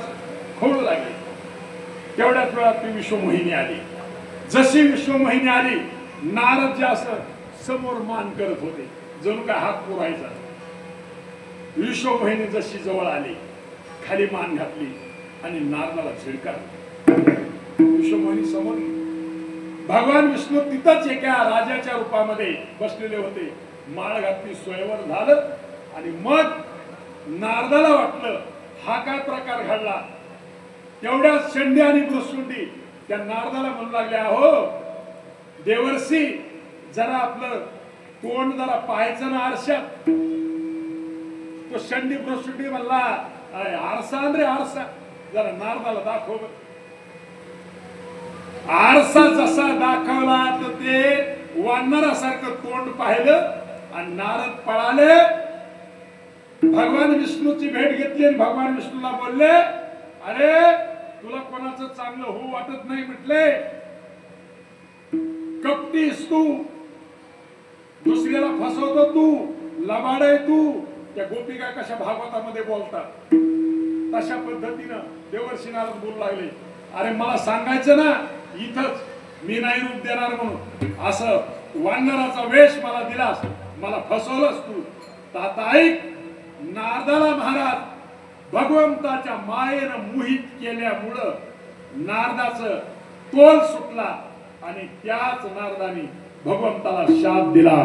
S3: खोळू लागले. तेवढ्याच वेळात ती विश्वमोहिनी आली. जशी विश्वमोहिनी आली नारद जे असं समोर मान करत होते जणू काय हात पुरायचा. विश्वमोहिनी जशी जवळ आली खाली मान घातली आणि नारदाला झिडकारली. विश्वमोहिनी समोर. भगवान विष्णू तिथंच एका राजाच्या रूपामध्ये बसलेले होते. माळ घातली स्वयंवर झालं. आणि मग नारदाला वाटलं हा काय प्रकार घडला. तेवढ्या शेंडी आणि भ्रसुंडी त्या नारदाला म्हणू लागल्या अहो देवर्षी जरा आपलं तोंड जरा पाहायचं ना आरशात. तो शंडी प्रसुंडी म्हणला आरसा रे आरसा जरा नारदाला दाखव. आरसा जसा दाखवला तर ते वानरासारखं तोंड पाहिलं आणि नारद पळाले. भगवान विष्णूची भेट घेतली आणि भगवान विष्णूला बोलले, अरे तुला कोणाचं चांगलं होऊ वाटत नाही म्हटले. कपटीस तू, दुसऱ्याला फसवतो तू, लबाड आहे तू. त्या गोपिका कशा भागवतामध्ये बोलतात तशा पद्धतीनं देवर्षी नारद बोलू लागले, अरे मला सांगायचं ना इथंच मी नाही रूप देणार म्हणून. असं वानराचा वेश मला दिलास, मला फसवलंस तू. तर आता ऐक, नारदाला महाराज भगवंताच्या मायेनं मोहित केल्यामुळं नारदाचं तोल सुटला आणि त्याच नारदाने भगवंताला शाप दिला.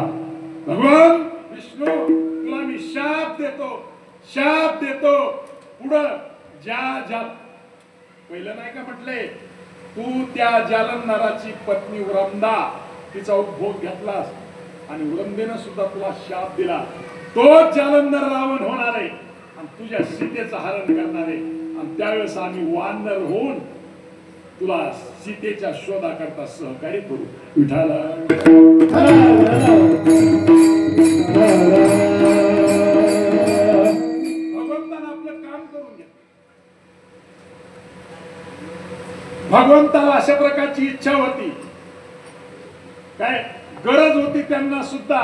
S3: भगवान विष्णू तुला मी शाप देतो. पुढं ज्या पहिलं नाही का म्हटले, तू त्या जालंधराची पत्नी वृंदा तिचा उपभोग घेतलास आणि वृंदेनं सुद्धा तुला शाप दिला. तो जालंधर रावण होणार आहे आणि तुझ्या सीतेचं हरण करणार आहे. आणि त्यावेळेस आम्ही वानर होऊन तुला सीतेच्या शोधाकरता सहकार्य करू. विठाला भगवंतानं आपलं काम करून घ्या. भगवंताला अशा प्रकारची इच्छा होती, काय गरज होती त्यांना सुद्धा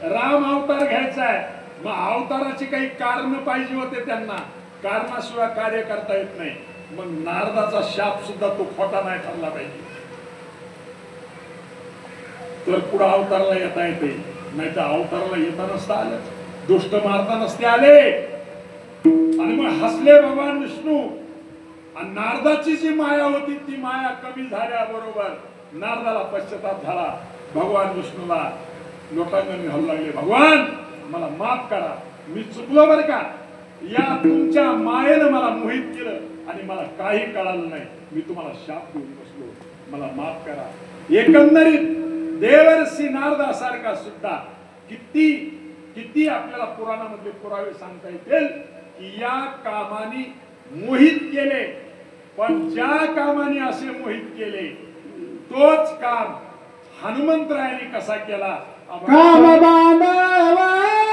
S3: राम अवतार घ्यायचा आहे. मग अवताराची काही कारण पाहिजे होते त्यांना, कारणाशिवाय कार्य करता येत नाही. मग नारदाचा शाप सुद्धा तो खोटा नाही ठरला पाहिजे, तर पुढे अवतारला येता येते. नाही तर अवतारला येता नसता आलं, दुष्ट मारता नसते आले. आणि मग हसले भगवान विष्णू. आणि नारदाची जी माया होती ती माया कमी झाल्याबरोबर नारदाला पश्चाताप झाला. भगवान विष्णूला लोटांगण घालू लागले, भगवान मला माफ करा, मी चुकलो बरं का. या तुमच्या मायेनं मला मोहित केलं आणि मला काही कळालं नाही. मी तुम्हाला शाप देऊन बसलो, मला माफ करा. एकंदरीत देवर्षी नारदासारखा सुद्धा किती आपल्याला पुराणामधले पुरावे सांगता येतील की या कामाने मोहित केले. पण ज्या कामाने असे मोहित केले तोच काम हनुमंतरायाने कसा केला.
S2: काम बांधवानी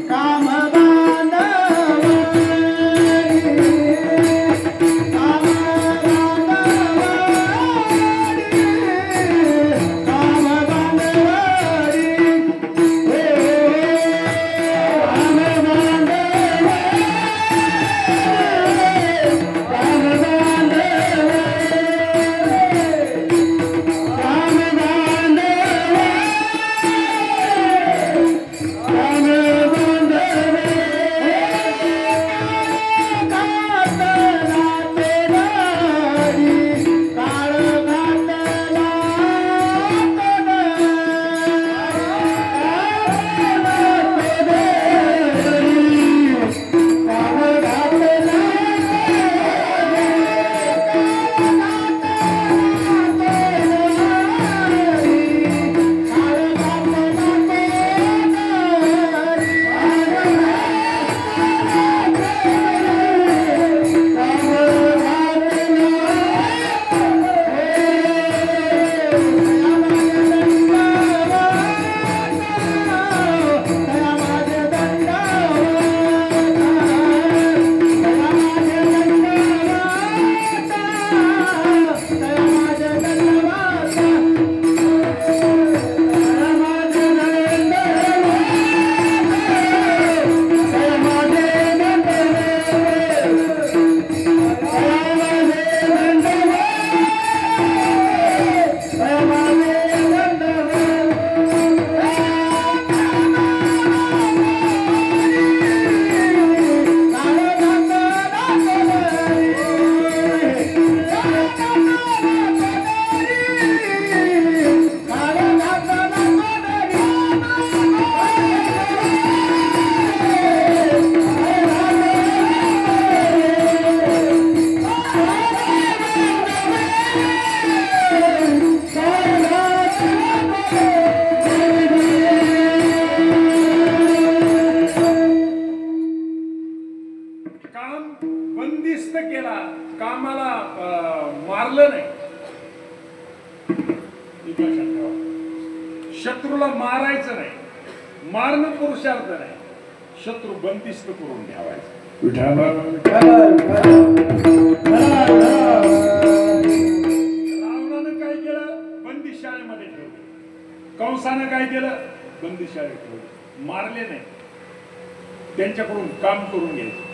S2: काम
S3: ही लक्षात ठेवा. शत्रूला मारायचं नाही, मारणं पुरुषार्थ नाही, शत्रू बंदिस्त करून ठेवायचा. रावणानं काय केलं? बंदिशाळेमध्ये ठेवलं. कंसानं काय केलं? बंदिशाळेत ठेवलं. मारले नाही, त्यांच्याकडून काम करून घ्यायचं.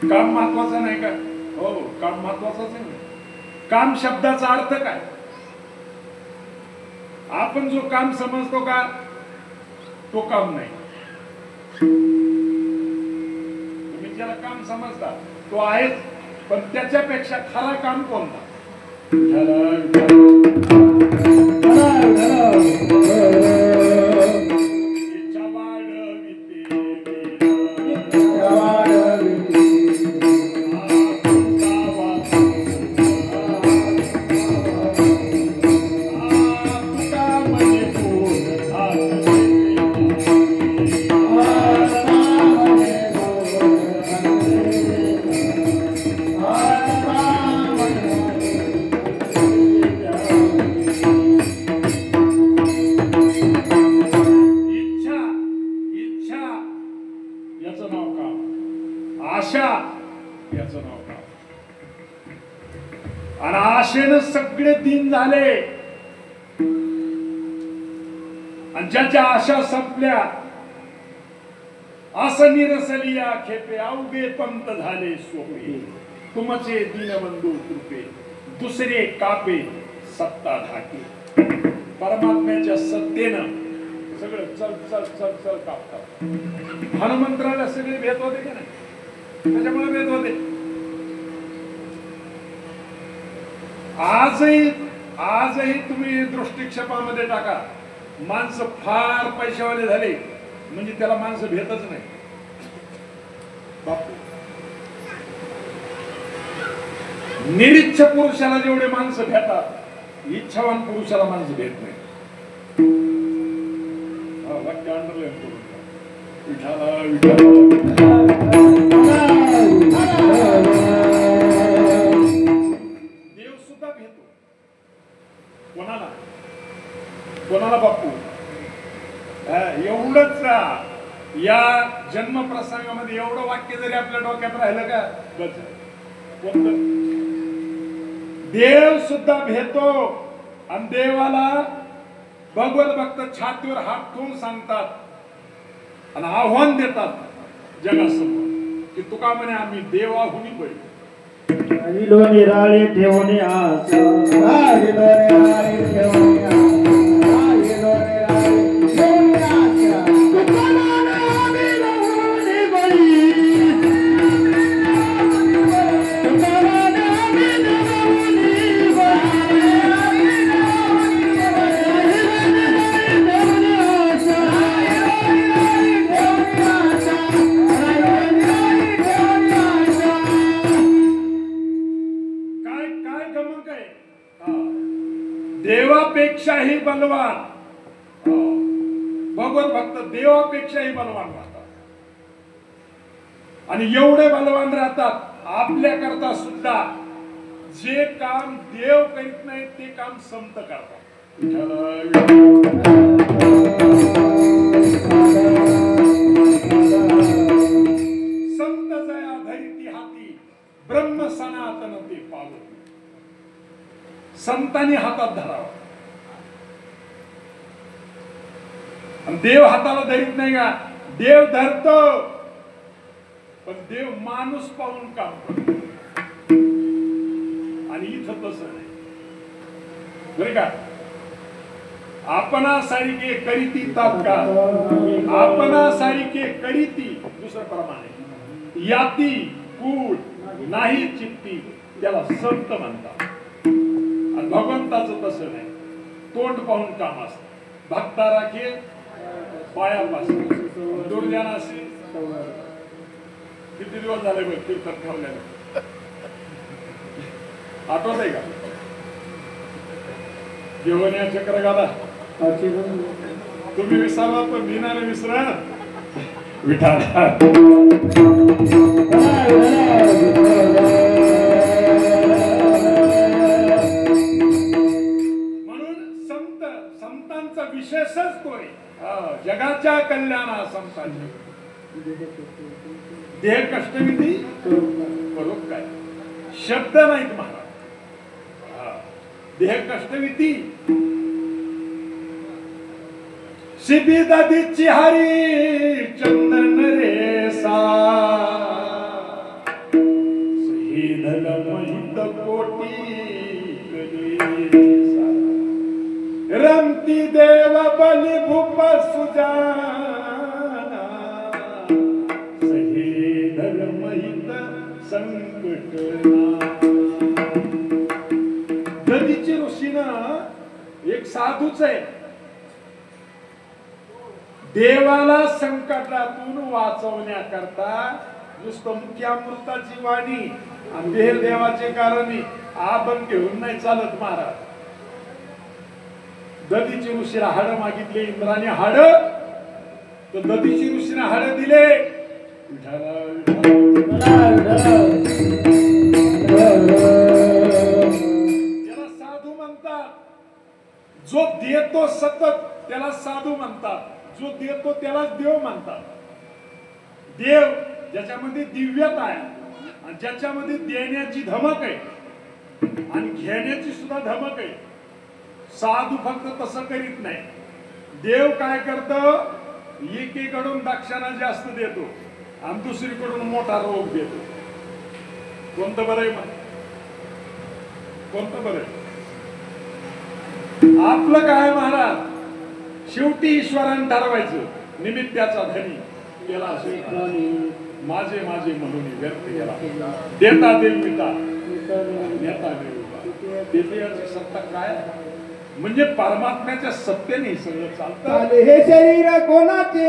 S3: काम महत्वाचं नाही का? हो, काम महत्वाचंच आहे. काम शब्दाचा अर्थ काय? आपण जो काम समजतो का, तो काम नाही. तुम्ही ज्याला काम समजता तो आहेच, पण त्याच्यापेक्षा खरा काम कोणता? आशेनं सगळे दिन झाले आणि ज्याच्या आशा संपल्या, असं निरसलिया खेपे अवघे पंत झाले सोपे. तुमचे दीनबंधू कृपे दुसरे कापे सत्ता धाके. परमात्म्याच्या सत्तेनं सगळं चल चल चल चल कापतात. हनुमंतराला सगळे भेट होते का नाही? त्याच्यामुळे भेट होते. आजही तुम्ही दृष्टिक्षेपामध्ये टाका, माणसं फार पैशावाले झाले म्हणजे त्याला माणसं भेटच नाही. बापू, निरीच्छ पुरुषाला जेवढे माणसं भेटतात, इच्छावान पुरुषाला माणसं भेट नाही. वाक्य अंडरलाईन करून घ्या. विठाला देव सुद्धा भेटतो. कोणाला? कोणाला बापू? एवढंच या जन्म प्रसंगामध्ये एवढं वाक्य जरी आपल्या डोक्यात राहिलं का, बस. कोणतं? देव सुद्धा भेटतो आणि देवाला भगवत भक्त छातीवर हात ठेवून सांगतात आणि आव्हान देतात जगासमोर की तुका म्हणे आम्ही देवाहुनी बळी.
S4: राहिलो निराळे ठेवणे आशा, राहिलो निराळे ठेवणे आशा, राहिलो निराळे ठेवणे आशा. तुकाराम आम्ही रहुनी बळी, तुकाराम आम्ही रहुनी बळी.
S3: देवापेक्षाही बलवान, भगवत भक्त देवापेक्षाही बलवान राहतात. आणि एवढे बलवान राहतात आपल्या करता सुद्धा जे काम देव करीत नाही ते काम संत करतात. संत जया धरिती हाती ब्रह्म सनातन ते पावती. संतांनी हातात धरावा. देव हाताला धरीत नाही का? देव धरतो, पण देव माणूस पाहून काम करतो. आणि इथं तसं नाही बरं का? आपणा सारिके करीती तात्काळ, आपणा सारिके करीती दुसरं प्रमाणे याती कूळ नाही चित्ती, त्याला संत म्हणतात. आणि भगवंताचं तसं नाही, तोंड पाहून काम असतं. भक्ता राखे पायापासून, दुर्जनाशी. किती दिवस झाले बघ कीर्तन ठेवलेलं, आठवत आहे का? जेवण्या चक्र गाला तुम्ही विसरला तर मी नाही विसरा. विठाला संतांचा विशेषच तो आहे. जगाच्या कल्याणासाठी देह कष्टविधी बरोबर काय शब्द नाहीत महाराज. देह कष्टविधी शिबी दादीची हरी चंदन रे सा शहीद महित कोटी रमती देव बलि भूप सुजाना शहीद महित संकट. दधीची ऋषीना एक साधूच आहे. देवाला संकटातून वाचवण्याकरता नुसतं मुख्यामृताची वाणी आणि देह देवाचे कारणी आपण घेऊन नाही चालत महाराज. दधीची ऋषीला हाड मागितले इंद्राने हाड, तर दधीची ऋषीने हाड दिले. त्याला साधू म्हणतात. जो देतो सतत त्याला साधू म्हणतात. जो देतो त्यालाच देव म्हणतात. देव ज्याच्यामध्ये दिव्यता आहे आणि ज्याच्यामध्ये देण्याची धमक आहे आणि घेण्याची सुद्धा धमक आहे. साधू फक्त तसं करीत नाही. देव काय करतं, एकीकडून दक्षिणा जास्त देतो आणि दुसरीकडून मोठा रोग देतो. कोणतं बरं आहे मग? कोणतं बरं आहे? आपलं काय महाराज, शेवटी ईश्वराने ठरवायचं. निमित्ताचा धनी केला माझे माझे म्हणून व्यक्त केला. देता देव पिता नेता देव देते याची सत्ता काय म्हणजे परमात्म्याच्या सत्तेने सगळं चालतं.
S2: हे शरीर कोणाचे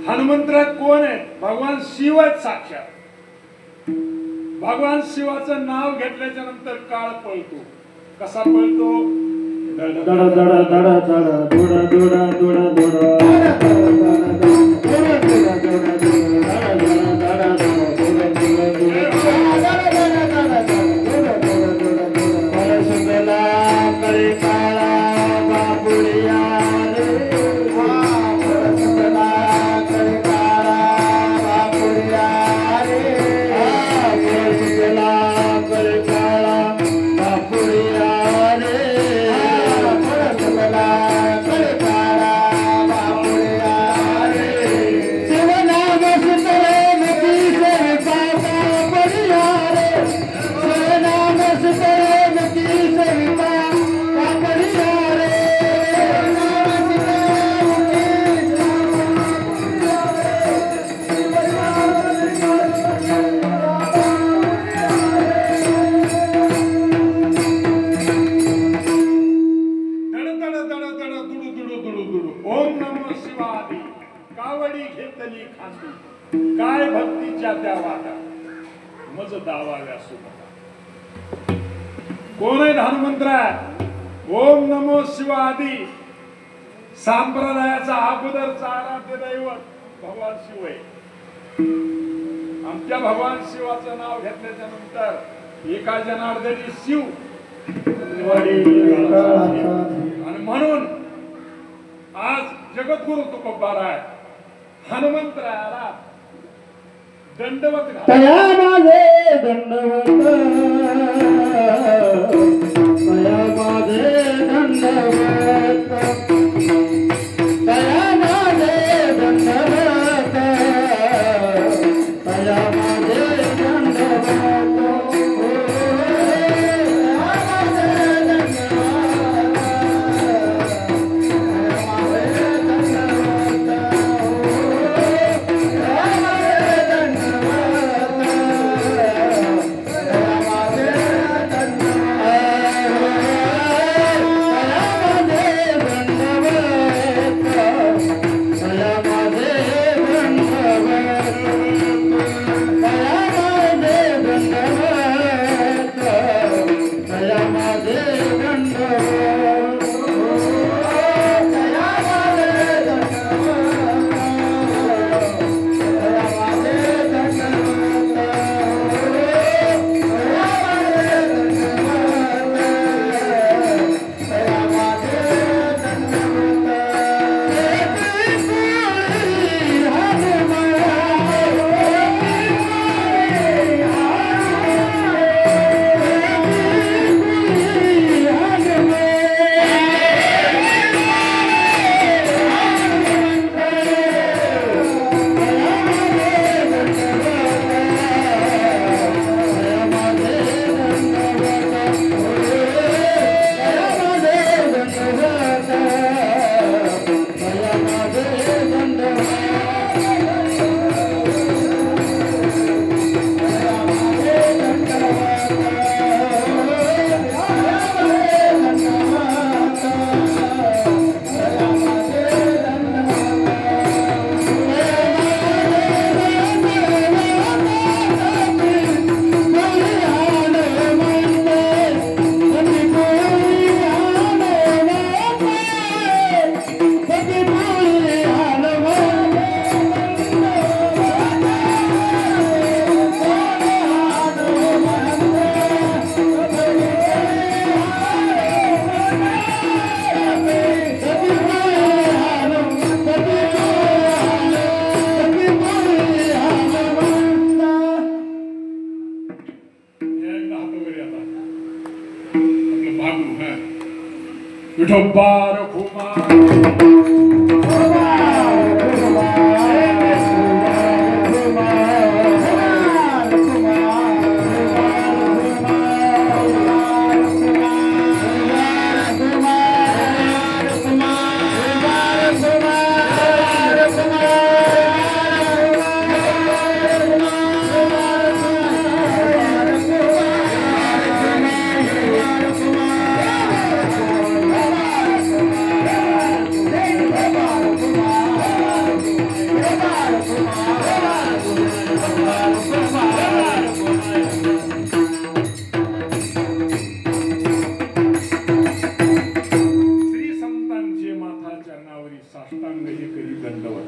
S3: हनुमंतराय कोण आहे? भगवान शिव आहेत साक्षात. भगवान शिवाचं नाव घेतल्याच्या नंतर काळ पळतो. कसा पळतो?
S4: दडा दडा दडा दडा दोडा दोडा दोडा दोडा
S3: काय भक्तीच्या त्या वाटा मज दावाव्या सुद्धा. कोण आहे हनुमंतराय? ओम नमो शिवादी संप्रदायाचा अगोदरचा आराध्य दैवत भगवान शिव आहे. आमच्या भगवान शिवाचं नाव घेतल्याच्या नंतर एका जनार्दनी शिव आणि म्हणून आज जगद्गुरु तुकोबाराय हनुमंतरायाला दंडवत घाला.
S4: तया माझे दंडवत तया माझे दंडवत तया माझे दंडवत तया माझे
S3: विठोबा रखुमा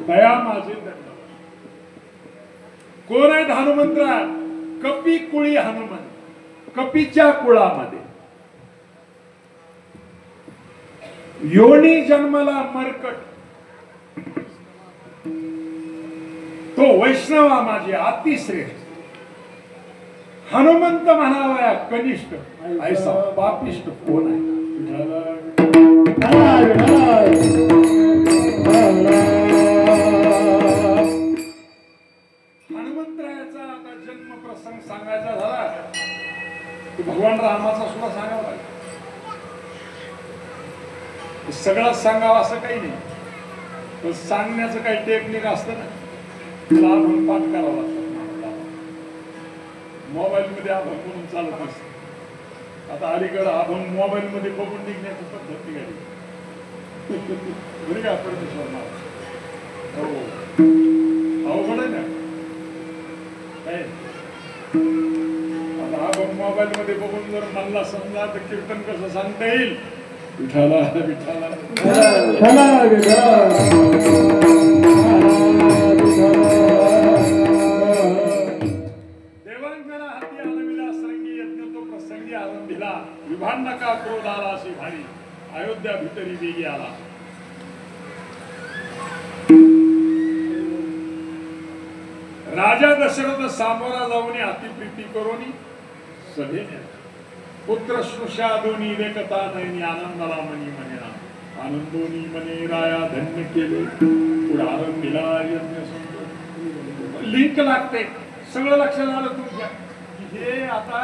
S3: दया माझे दंडवत. कोण आहेत हनुमंतरा? कपी कुळी हनुमंत. कपीच्या कुळामध्ये योनी जन्मला मरकट. तो वैष्णवा माझे अतिश्रेष्ठ. हनुमंत म्हणावया कनिष्ठ. ऐसा पापिष्ट कोण आहे? हनुमंतरायाचा आता जन्म प्रसंग सांगायचा झाला की भगवान रामाचा सुद्धा सांगावा लागेल. सगळंच सांगावं असं काही नाही, पण सांगण्याचं काही टेक्निक असतं ना, त्याला आपण पाठ करावं लागतं. मोबाईल मध्ये आपण म्हणून चालत असत. आता अलीकडे आपण मोबाईल मध्ये बघून निघण्याची पद्धत निघाली बरी का परमेश्वर नाव. हो अवघड आहे ना काय. आता आपण मोबाईल मध्ये बघून जर म्हणला समजा तर कीर्तन कसं सांगता येईल. विठाला विठाला देवांगना हाती आलविला सरंगी यज्ञ तो प्रसंगी आरंभिला. विभांडका क्रोध आला अशी भारी अयोध्या भितरी वेगी आला. राजा दशरथ सामोरा जाऊन अतिप्रीती करून सभेने पुत्र श्रुषादोनी वेकता नयनी आनंदाला मनी म्हणेना आनंदोनी मने राया धन्य केले पुढारण दिला लिंक लागते सगळं लक्षात आलं तुमच्या हे आता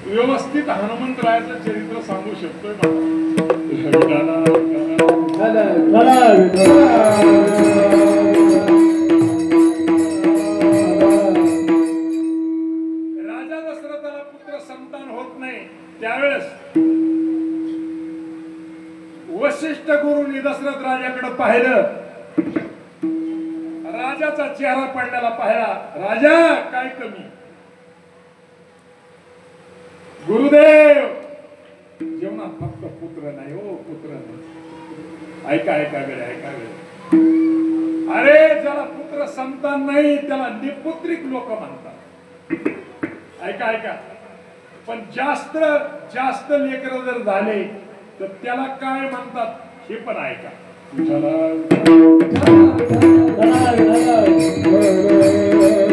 S3: व्यवस्थित हनुमंतरायाचं चरित्र सांगू शकतोय राजा दशरथाला पुत्र संतान होत नाही त्यावेळेस वशिष्ठ गुरुनी दशरथ राजाकडे पाहिलं राजाचा चेहरा पडलेला पाहिला राजा काय कमी गुरुदेव जेवणात फक्त पुत्र नाही हो पुत्र नाही ऐका ऐका गडे ऐका गडे अरे ज्याला पुत्र संतान नाही त्याला निपुत्रिक लोक म्हणतात ऐका ऐका पण जास्त जास्त लेकर जर झाले तर त्याला काय म्हणतात हे पण ऐका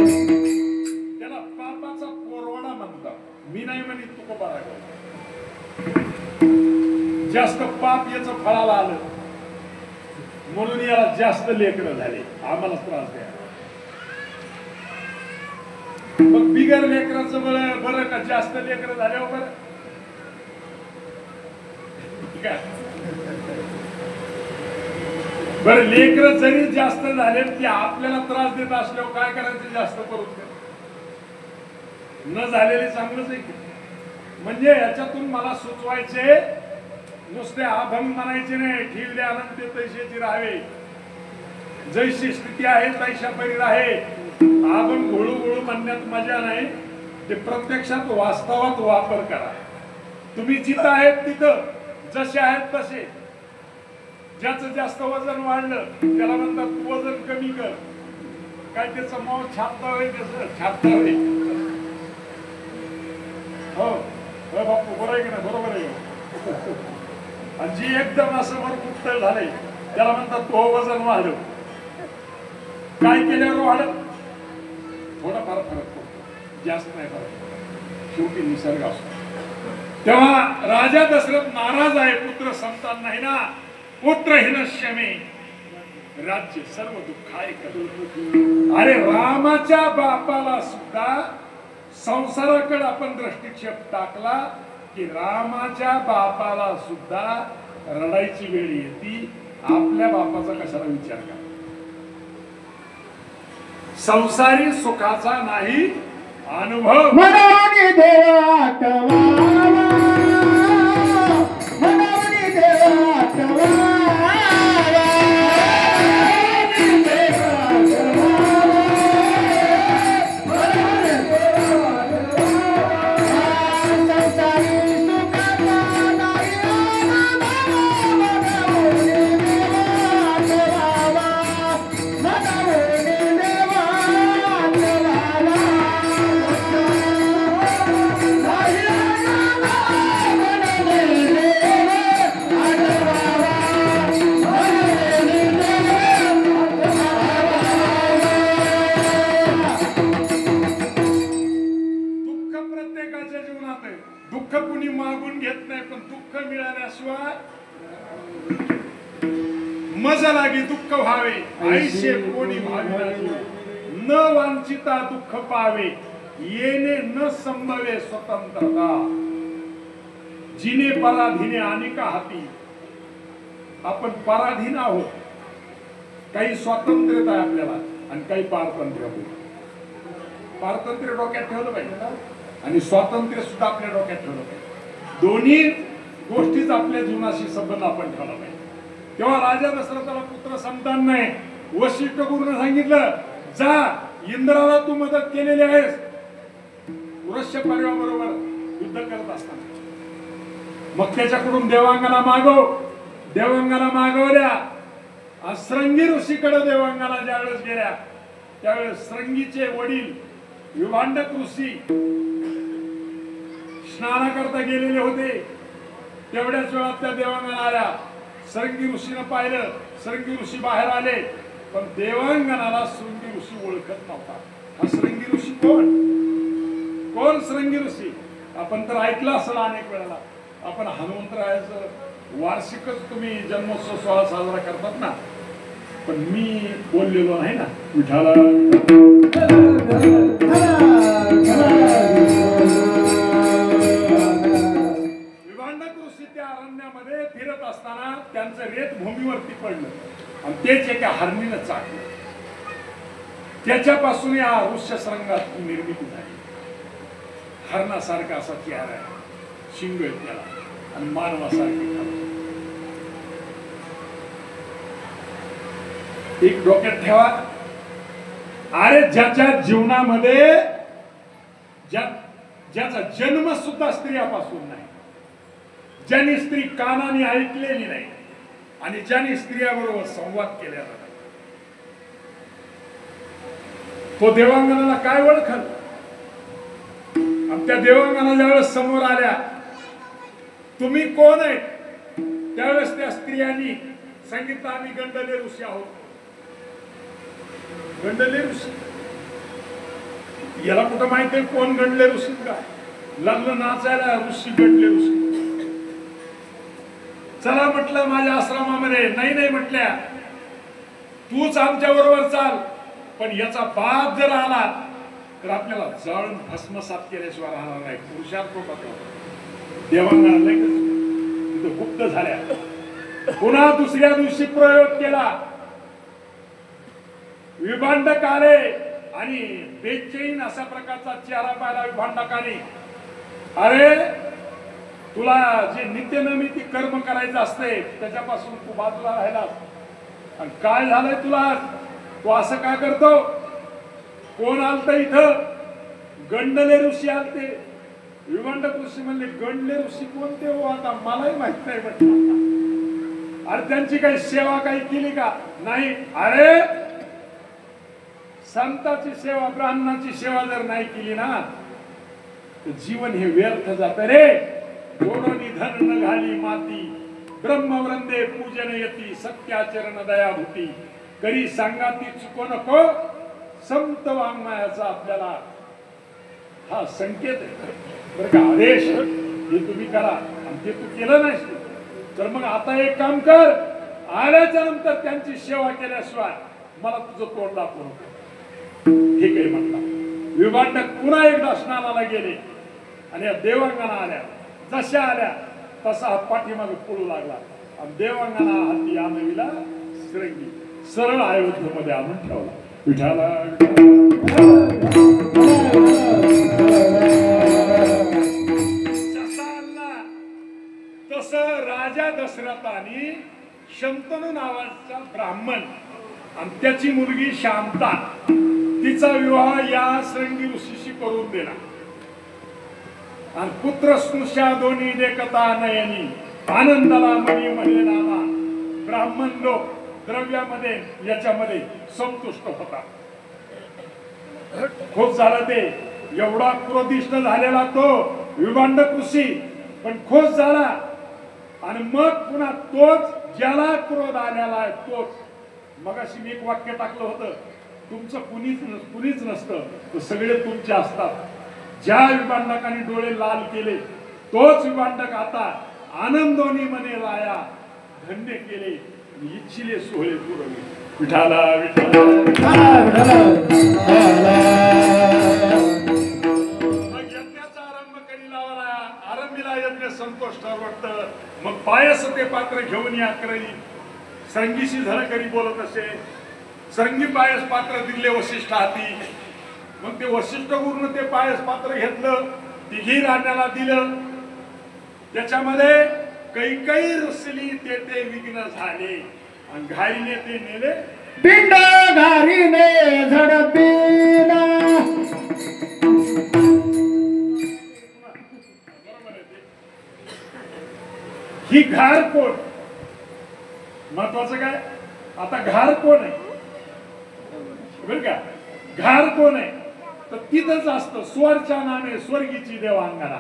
S3: त्याला पापाचा पोरवडा म्हणतात मी नाही म्हणत तुका बरा जास्त पाप याचं फळाला आलं म्हणून याला जास्त लेकर झाले आम्हाला त्रास द्या मग बिगर लेकराचं बरं का जास्त लेकर झाल्यावर बरं ठीक आहे बरं लेकर जरी जास्त झाले की आपल्याला त्रास देत असल्यावर काय करायचं जास्त करून न झालेले चांगलंच आहे म्हणजे याच्यातून मला सुचवायचे नुसते अभंग म्हणायचे नाही ठेवले अनंत तैसेची राहावे जैशी स्थिती आहे तैशा परी राहे अभंग घोळू घोळू म्हणण्यात मजा नाही ते प्रत्यक्षात वास्तवात वापर करा तुम्ही जिथं आहेत तिथं जसे आहेत तसे ज्याचं जास्त वजन वाढलं त्याला म्हणतात तू वजन कमी कर काय त्याचं मऊ छापता होईल त्याच छापता होईल हो बापू बरोबर आहे की नाही बरोबर आहे आणि जी एकदम असं वर कुठं झालंय त्याला म्हणतात तो वजन वाढव काय केल्यावर वाढत थोडा फार फरक पडतो जास्त नाही फरक शेवटी निसर्ग असतो तेव्हा राजा दशरथ नाराज आहे पुत्र संतान नाही ना पुत्र हिनश्यमे राज्य सर्व दुःखाय अरे रामाच्या बापाला सुद्धा संसाराकडे आपण दृष्टिक्षेप टाकला की रामाच्या बापाला सुद्धा रडायची वेळ येते आपल्या बापाचा कशाला विचार करा संसारी सुखाचा नाही अनुभव
S2: मनाने देवा आठवावा मनाने देवा आठवावा
S3: दुःख कुणी मागून घेत नाही पण दुःख मिळाल्याशिवाय मजा लागे दुःख व्हावे आईशे कोणी भावी न वांछिता दुःख पावे येणे न संभवे स्वतंत्रता जिने पराधीने अनेका हाती आपण पराधीन आहोत काही स्वातंत्र्यता आहे आपल्याला आणि काही पारतंत्र्य पारतंत्र्य डोक्यात ठेवलं पाहिजे आणि स्वातंत्र्य सुद्धा आपल्या डोक्यात ठेवलं पाहिजे दोन्ही गोष्टीच आपल्या जीवनाशी संबंध आपण ठेवला पाहिजे तेव्हा राजा दशरथाला पुत्र संतान नाही वशिष्ठ गुरुने सांगितलं जा इंद्राला तू मदत केलेली आहेस वृष्य परिवाराबरोबर युद्ध करत असताना मग त्याच्याकडून देवांगाला मागव देवांगाला मागवल्या श्रंगी ऋषीकडे देवांगाला ज्यावेळेस गेल्या त्यावेळेस श्रंगीचे वडील विभांडक ऋषी स्नानाकरता गेलेले होते तेवढ्याच वेळात त्या देवांगाला आल्या सरंगी ऋषीनं पाहिलं, सरंगी ऋषी बाहेर आले, पण देवांगणाला शृंगी ऋषी ओळखत नव्हता. हा शृंगी ऋषी कोण? कोण शृंगी ऋषी? आपण तर ऐकलं असेल अनेक वेळेला. आपण हनुमंतरायाचं वार्षिकच तुम्ही जन्मोत्सव सोहळा साजरा करतात ना, पण मी बोललेलो नाही ना विठाला. विभांडक ऋषी त्या अरण्यामध्ये फिरत असताना त्यांचं रेत भूमीवरती पडलं आणि तेच एका हरणीनं चाकलं. त्याच्यापासून या ऋष्यशृंगाची निर्मिती झाली. हरणासारखा असा चेहरा आहे, शिंग आहेत त्याला आणि मानवासारखे खांब. एक डोक्यात ठेवा, अरे ज्याच्या जीवनामध्ये ज्याचा जन्म सुद्धा स्त्रियापासून नाही, ज्याने स्त्री कानाने ऐकलेली नाही आणि ज्याने स्त्रियाबरोबर संवाद केलेला नाही, तो देवांगणाला काय ओळखल? आणि त्या देवांगणा ज्यावेळेस समोर आल्या, तुम्ही कोण आहे? त्यावेळेस त्या स्त्रियांनी सांगितलं, आम्ही गंडले ऋषी आहोत. गंडले ऋषी, याला कुठं माहिती आहे कोण गंडले ऋषी? काय लागलं नाचायला, ऋषी गंडले ऋषी. चला म्हटलं माझ्या आश्रमामध्ये. नाही नाही म्हटल्या, तूच आमच्या बरोबर चाल, पण याचा बाप जर आला तर आपल्याला जाळून भस्मसात केल्याशिवाय राहणार नाही. पुरुषार्थ होता देवांगणा लगेच गुप्त झाल्या. पुन्हा दुसऱ्या दिवशी प्रयोग केला. विभांडक आले आणि बेचैन अशा प्रकारचा चेहरा पाहिला विभांडकाने. अरे तुला जे नित्यनैमित्तिक कर्म करायचं असते त्याच्यापासून तू बाजूला राहिलास, आणि काय झालंय तुला? तू असं का करतो? कोण आलत इथं? गंडले ऋषी आलते. विभांडक ऋषी म्हणले, गंडले ऋषी कोणते हो? आता मलाही माहित नाही म्हटलं. अरे त्यांची काही सेवा काही केली का? नाही. अरे संताची सेवा, ब्राह्मणाची सेवा जर नाही केली ना तर जीवन हे व्यर्थ जात रे. दोनोनी धन न घाली माती, ब्रह्मवृंदे पूजन यती, सत्याचरण दयाभूती, करी सांगाती चुको नको, संत वाङ्मयाचा आपल्याला हा संकेत आहे बरं का, आदेश. हे तुम्ही करा आणि ते तू केलं नाही तर मग आता एक काम कर, आल्याच्या नंतर त्यांची सेवा केल्याशिवाय मला तुझं तोंड दाखवू नको. ठीक आहे म्हटला. विभांडक पुन्हा एकदा स्नानाला गेले आणि देवांगणा आल्या. जशा आल्या तसा हा पाठीमागे पळू लागला आणि देवांगणा हाती आणविला श्रृंगी सरळ अयोध्येमध्ये आणून ठेवला. विठाला जसा आणला तसं राजा दशरथाने शंतनू नावाचा ब्राह्मण आणि त्याची मुलगी शांता, तिचा विवाह या श्रृंगी ऋषीशी करून दिला. आणि पुत्र स्नुषा दोन्ही देखता नयनी, आनंदाला मणी म्हणे नामा. ब्राह्मण लोक द्रव्यामध्ये याच्यामध्ये संतुष्ट होता. खूप झालं ते. एवढा क्रोधिष्ट झालेला तो विभांडक ऋषी पण खुश झाला. आणि मग पुन्हा तोच ज्याला क्रोध आलेला आहे तोच. मगाशी मी एक वाक्य टाकलं होतं, तुमचं कुणीच नसतं तर सगळे तुमचे असतात. ज्या विभांडकाने डोळे लाल केले तोच विभांडक आता आनंदोनी मने राया धन्य केले, इच्छिले सोहळे पुरवले. विठाला विठाला मग यज्ञाचा आरंभ करी लावला. आरंभीला यज्ञ संतोष वाटत. मग पायस ते पात्र घेऊन या करी संगीशी धन करी बोलत असे. संगी पायस पात्र दिले वशिष्ठ हाती. मग ते वशिष्ठ गुरुनं ते पायस पात्र घेतलं, तिघी राण्याला दिलं. त्याच्यामध्ये कैकई रुसली, ते विघ्न झाले आणि घाईने ते नेले
S2: पिंड घारीने झडपिला.
S3: ही घार कोण? महत्वाचं काय आता, घार कोण आहे बर का? घार कोण आहे तर तिथंच असतं स्वरच्या नामे स्वर्गीची देवांगणा,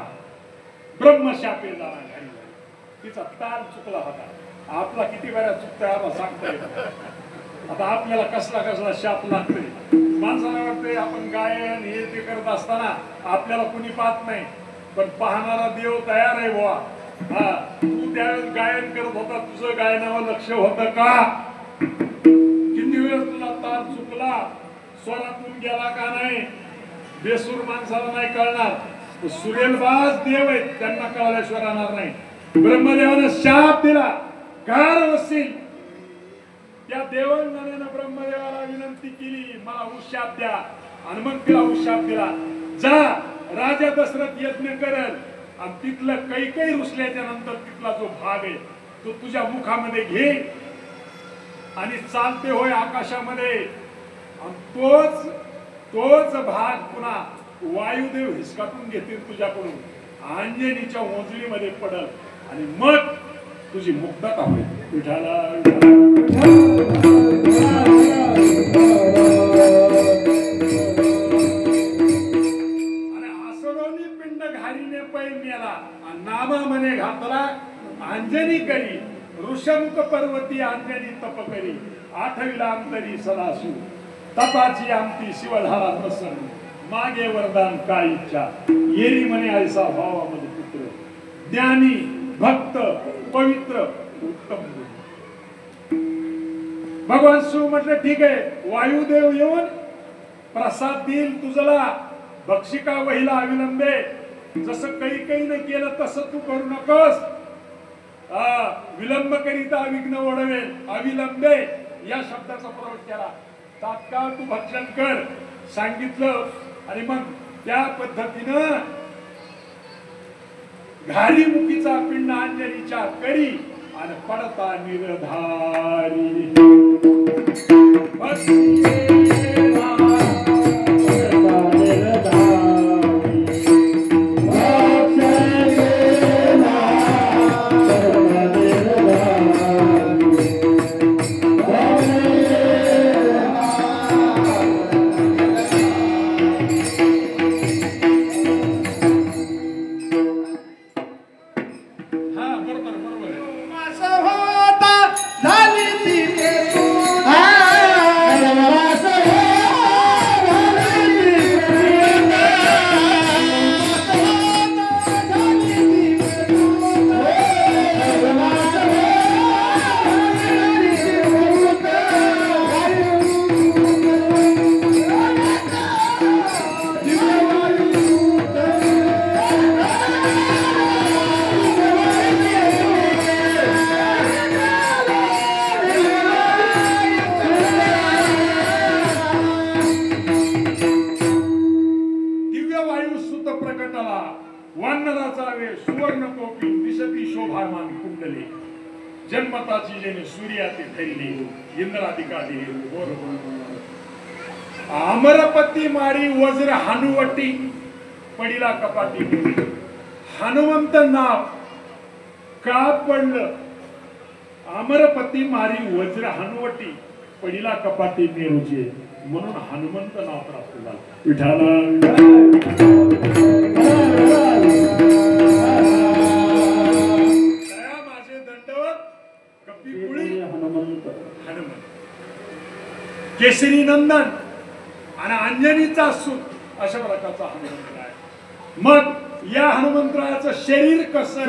S3: ब्रह्मशापे जाणार घरी. तिचा ताल चुकला होता. आपला किती वेळा चुकतोय आम्हाला सांगता येत. आता आपल्याला कसला कसला शाप लागतोय. माणसाला वाटतंय आपण गायन हे ते करत असताना आपल्याला कुणी पाहत नाही, पण पाहणारा देव तयार आहे बुवा. हा, तू त्यावेळेस गायन करत होता, तुझं गायनावर लक्ष होतं का? किती वेळेस तुला ताल चुकला, स्वरातून गेला का नाही? बेसूर माणसाला नाही कळणार. सुरेलबाज देव आहेत, त्यांना कळल्याशिवाय राहणार नाही. ब्रह्मदेवानं शाप दिला, कार वसील. त्या देवांगणाने ब्रह्मदेवाला विनंती केली, मला उशाप द्या. आणि मग तिला उशाप दिला, जा राजा दशरथ यज्ञ करल आणि तिथलं कैकई रुसल्याच्या नंतर तिथला जो भाग आहे तो तुझ्या मुखामध्ये घे आणि चालते होय आकाशामध्ये. आणि तोच भाग पुन्हा वायुदेव हिसकाटून घेतील तुझ्याकडून, अंजनीच्या ओंजळीमध्ये पडल आणि मग तुझी मुक्तता होईल. विठाला आणि आसरोनी पिंड घारीने पै मेला नामा मने घातला अंजनी करी. ऋषमुख पर्वती अंजनी तप करी. आठविला अंतरी सदासू तपाची आमती शिवधारा प्रसन्न. मागे वरदान काय इच्छा येरी म्हणे ऐसा भावामध्ये पुत्र. ज्ञानी भक्त पवित्र उत्तम. भगवान शिव म्हटलं ठीक आहे, वायुदेव येऊन प्रसाद देईल तुझला. भक्षिका वहिला अविलंबे. जसं कैकेयीने केलं तसं तू करू नकोस. विलंब करिता विघ्न ओढवेल. अविलंबे या शब्दाचा प्रयोग केला. तात्काळ तू भक्षण कर सांगितलं आणि मग त्या पद्धतीनं घारी मुखीचा पिंड अंजनीच्या करी आणि पडता निर्धारी. जन्मताची जेणे सूर्याती धरली इंद्रादिकादी अमरपती मारी वज्र हनुवटी पडिला कपाटी. हनुमंत नाव का पडलं? अमरपती मारी वज्र हनुवटी पडिला कपाटी मेरूचे, म्हणून हनुमंत नाव प्राप्त झालं. विठाला केसरी नंदन आणि अंजनीचा सूत अशा प्रकारचा हनुमंत्र आहे. मग या हनुमंत्राचं शरीर कसं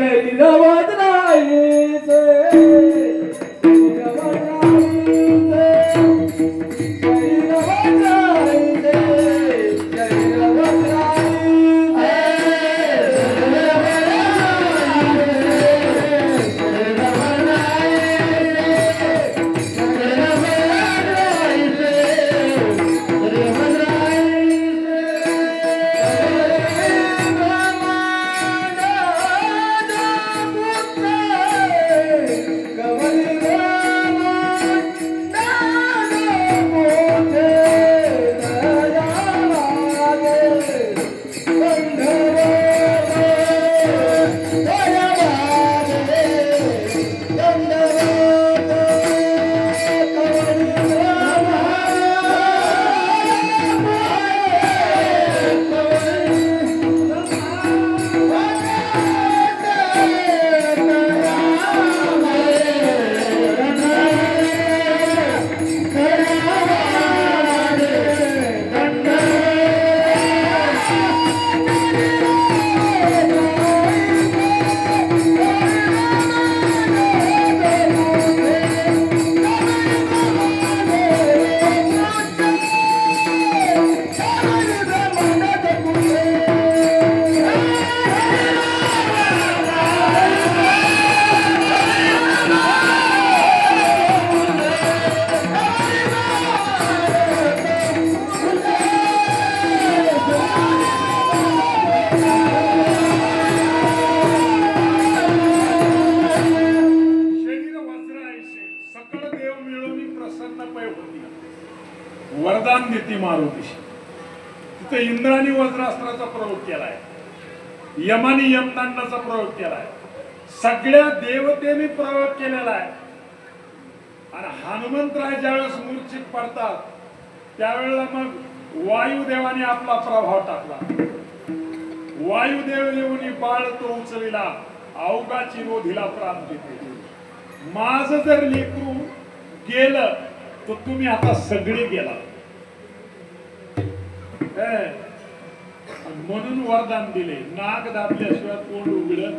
S3: देव मिळवणी प्रसन्न पै होती वरदान देती मारुतीशी. तिथे इंद्राने वज्रास्त्राचा प्रयोग केलाय, यमाने यमदंडाचा प्रयोग केलाय, सगळ्या देवतेने प्रयोग केलेला आहे. आणि हनुमंतराय ज्यावेळेस मूर्छित पडतात त्यावेळेला मग वायुदेवाने आपला प्रभाव टाकला. वायुदेव येऊन बाळ तो उचलिला, अवघाची रोधीला प्राण देते. माझं जर लेकरू गेलं तर तुम्ही आता सगळे गेला. म्हणून वरदान दिले, नाक दाबल्याशिवाय तोंड उघडत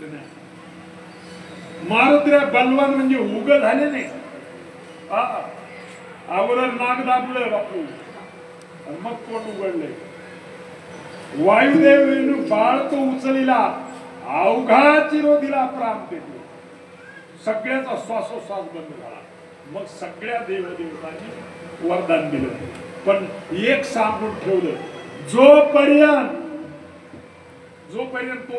S3: नाही. मारुतीला बलवान म्हणजे उग झाले नाही. अगोदर नाक दाबलं बापू मग तोंड उघडले. वायुदेव बाळ तो उचलिला, अवघाची रोधीला प्राण देते. सगळ्याचा श्वासोश्वास बंद झाला. मग सगळ्या देवदेवतांनी वरदान दिलं. पण एक सांगून ठेवलं, जोपर्यंत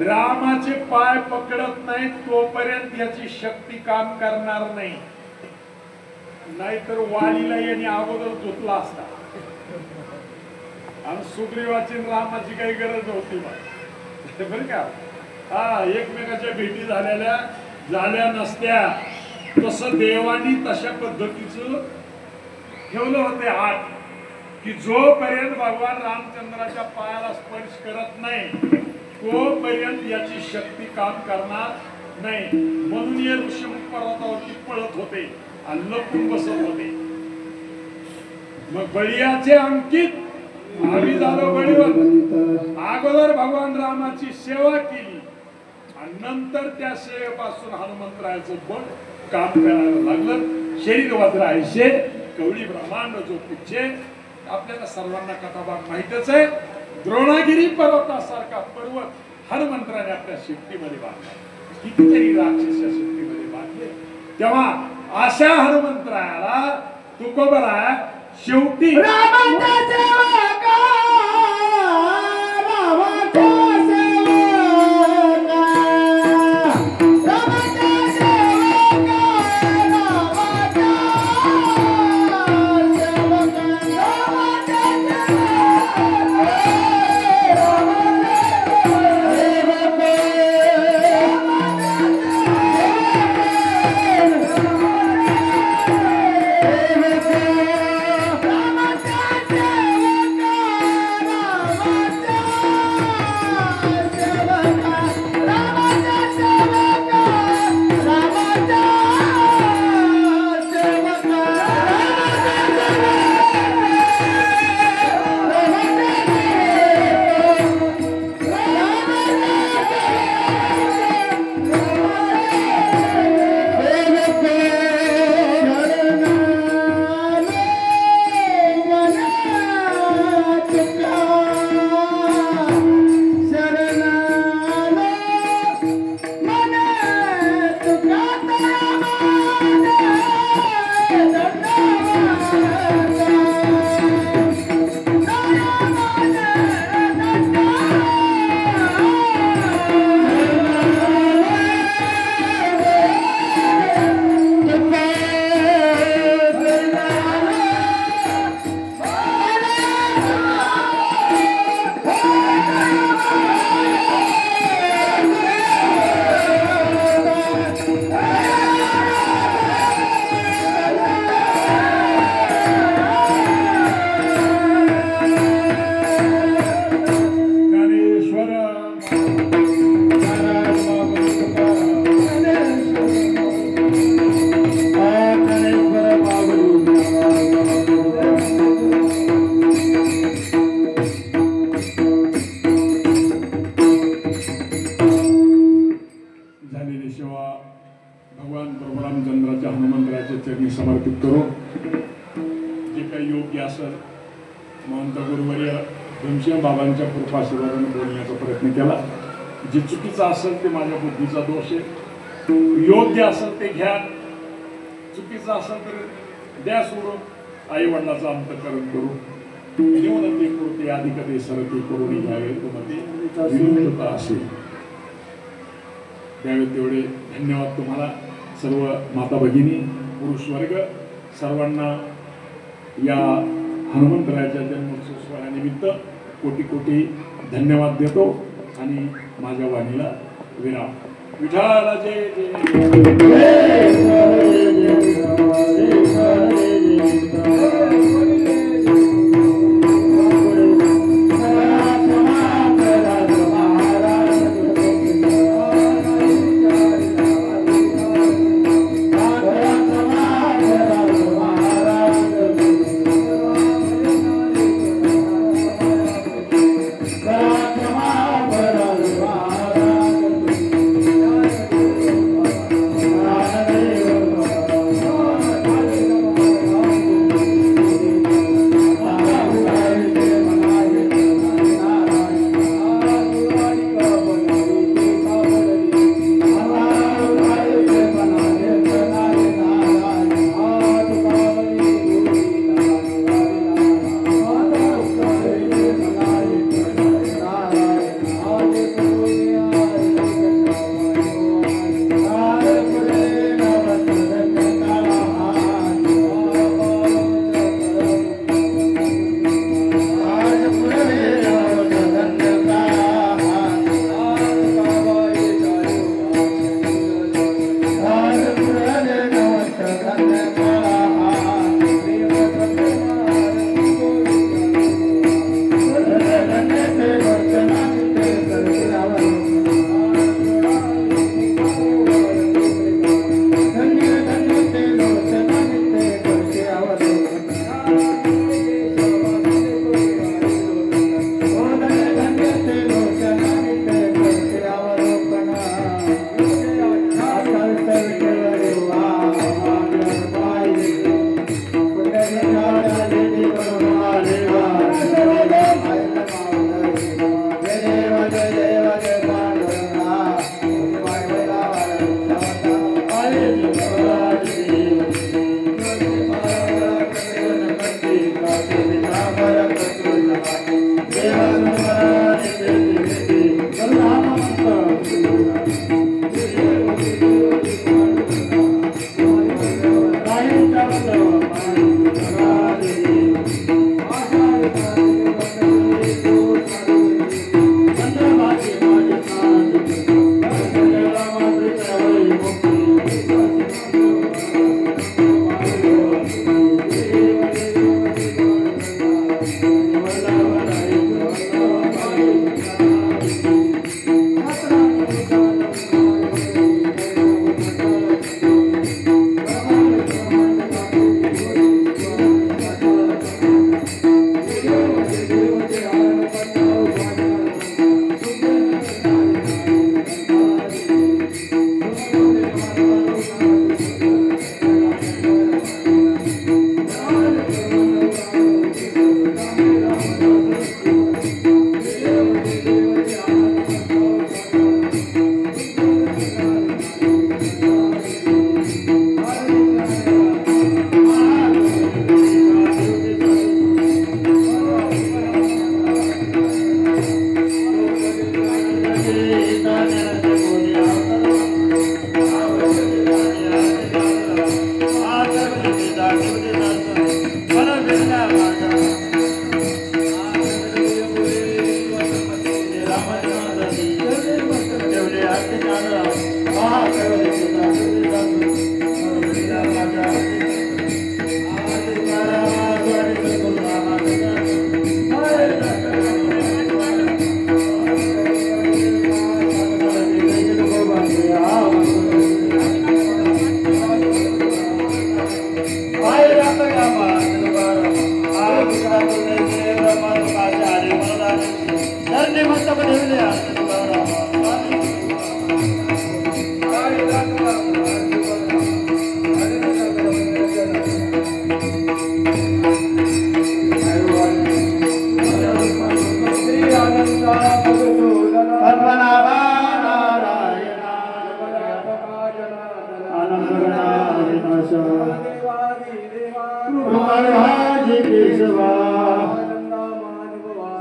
S3: रामाचे पाय पकडत नाही तोपर्यंत याची शक्ती काम करणार नाही. नाहीतर वालीला याने अगोदर धुतला असता आणि सुग्रीवाची रामाची काही गरज नव्हती. बरं का, हा एकमेकाच्या भेटी झाल्या नसत्या. तसं देवानी तशा पद्धतीचं ठेवलं होते आठ, की जोपर्यंत भगवान रामचंद्राच्या पायाला स्पर्श करत नाही तोपर्यंत याची शक्ती काम करणार नाही. म्हणून हे ऋषिमुख पर्वतावरती पळत होते आणि लपून बसत होते. मग बळीयाचे अंकित आम्ही झालो बळीवंत. अगोदर भगवान रामाची सेवा केली आणि नंतर त्या सेवेपासून हनुमंतरायाचं बळ काम करायला लागलं. शरीर वज्रायशे कवळी ब्रह्मांड जो पुच्छे. आपल्याला सर्वांना कथाभाग माहितच आहे. द्रोणागिरी पर्वतासारखा पर्वत हनुमंतराने आपल्या शेपटीमध्ये बांधला. कितीतरी राक्षस या शेपटीमध्ये बांधले. तेव्हा अशा हनुमंतरायाला तुकोबरा शेवटी चरणी समर्पित करू. जे काही योग्य असेल महंत गुरुवर्य भीमसेन बाबांच्या कृपाशीर्वादाने बोलण्याचा प्रयत्न केला. जे चुकीचं असेल ते माझ्या बुद्धीचा दोष आहे. योग्य असेल ते घ्या, चुकीचं असेल तर द्या सोडून. आई वडिलाचं अंतःकरण करू निवडते कृती अधिकते सरते करून घ्यावे तुम्हाला विमुक्तता असेल. द्यावे तेवढे धन्यवाद तुम्हाला सर्व माता भगिनी पुरुष वर्ग सर्वांना या हनुमंतरायाच्या जन्मोत्सव सोहळ्यानिमित्त कोटी कोटी धन्यवाद देतो आणि माझ्या वाणीला विराम. विठ्ठलाचे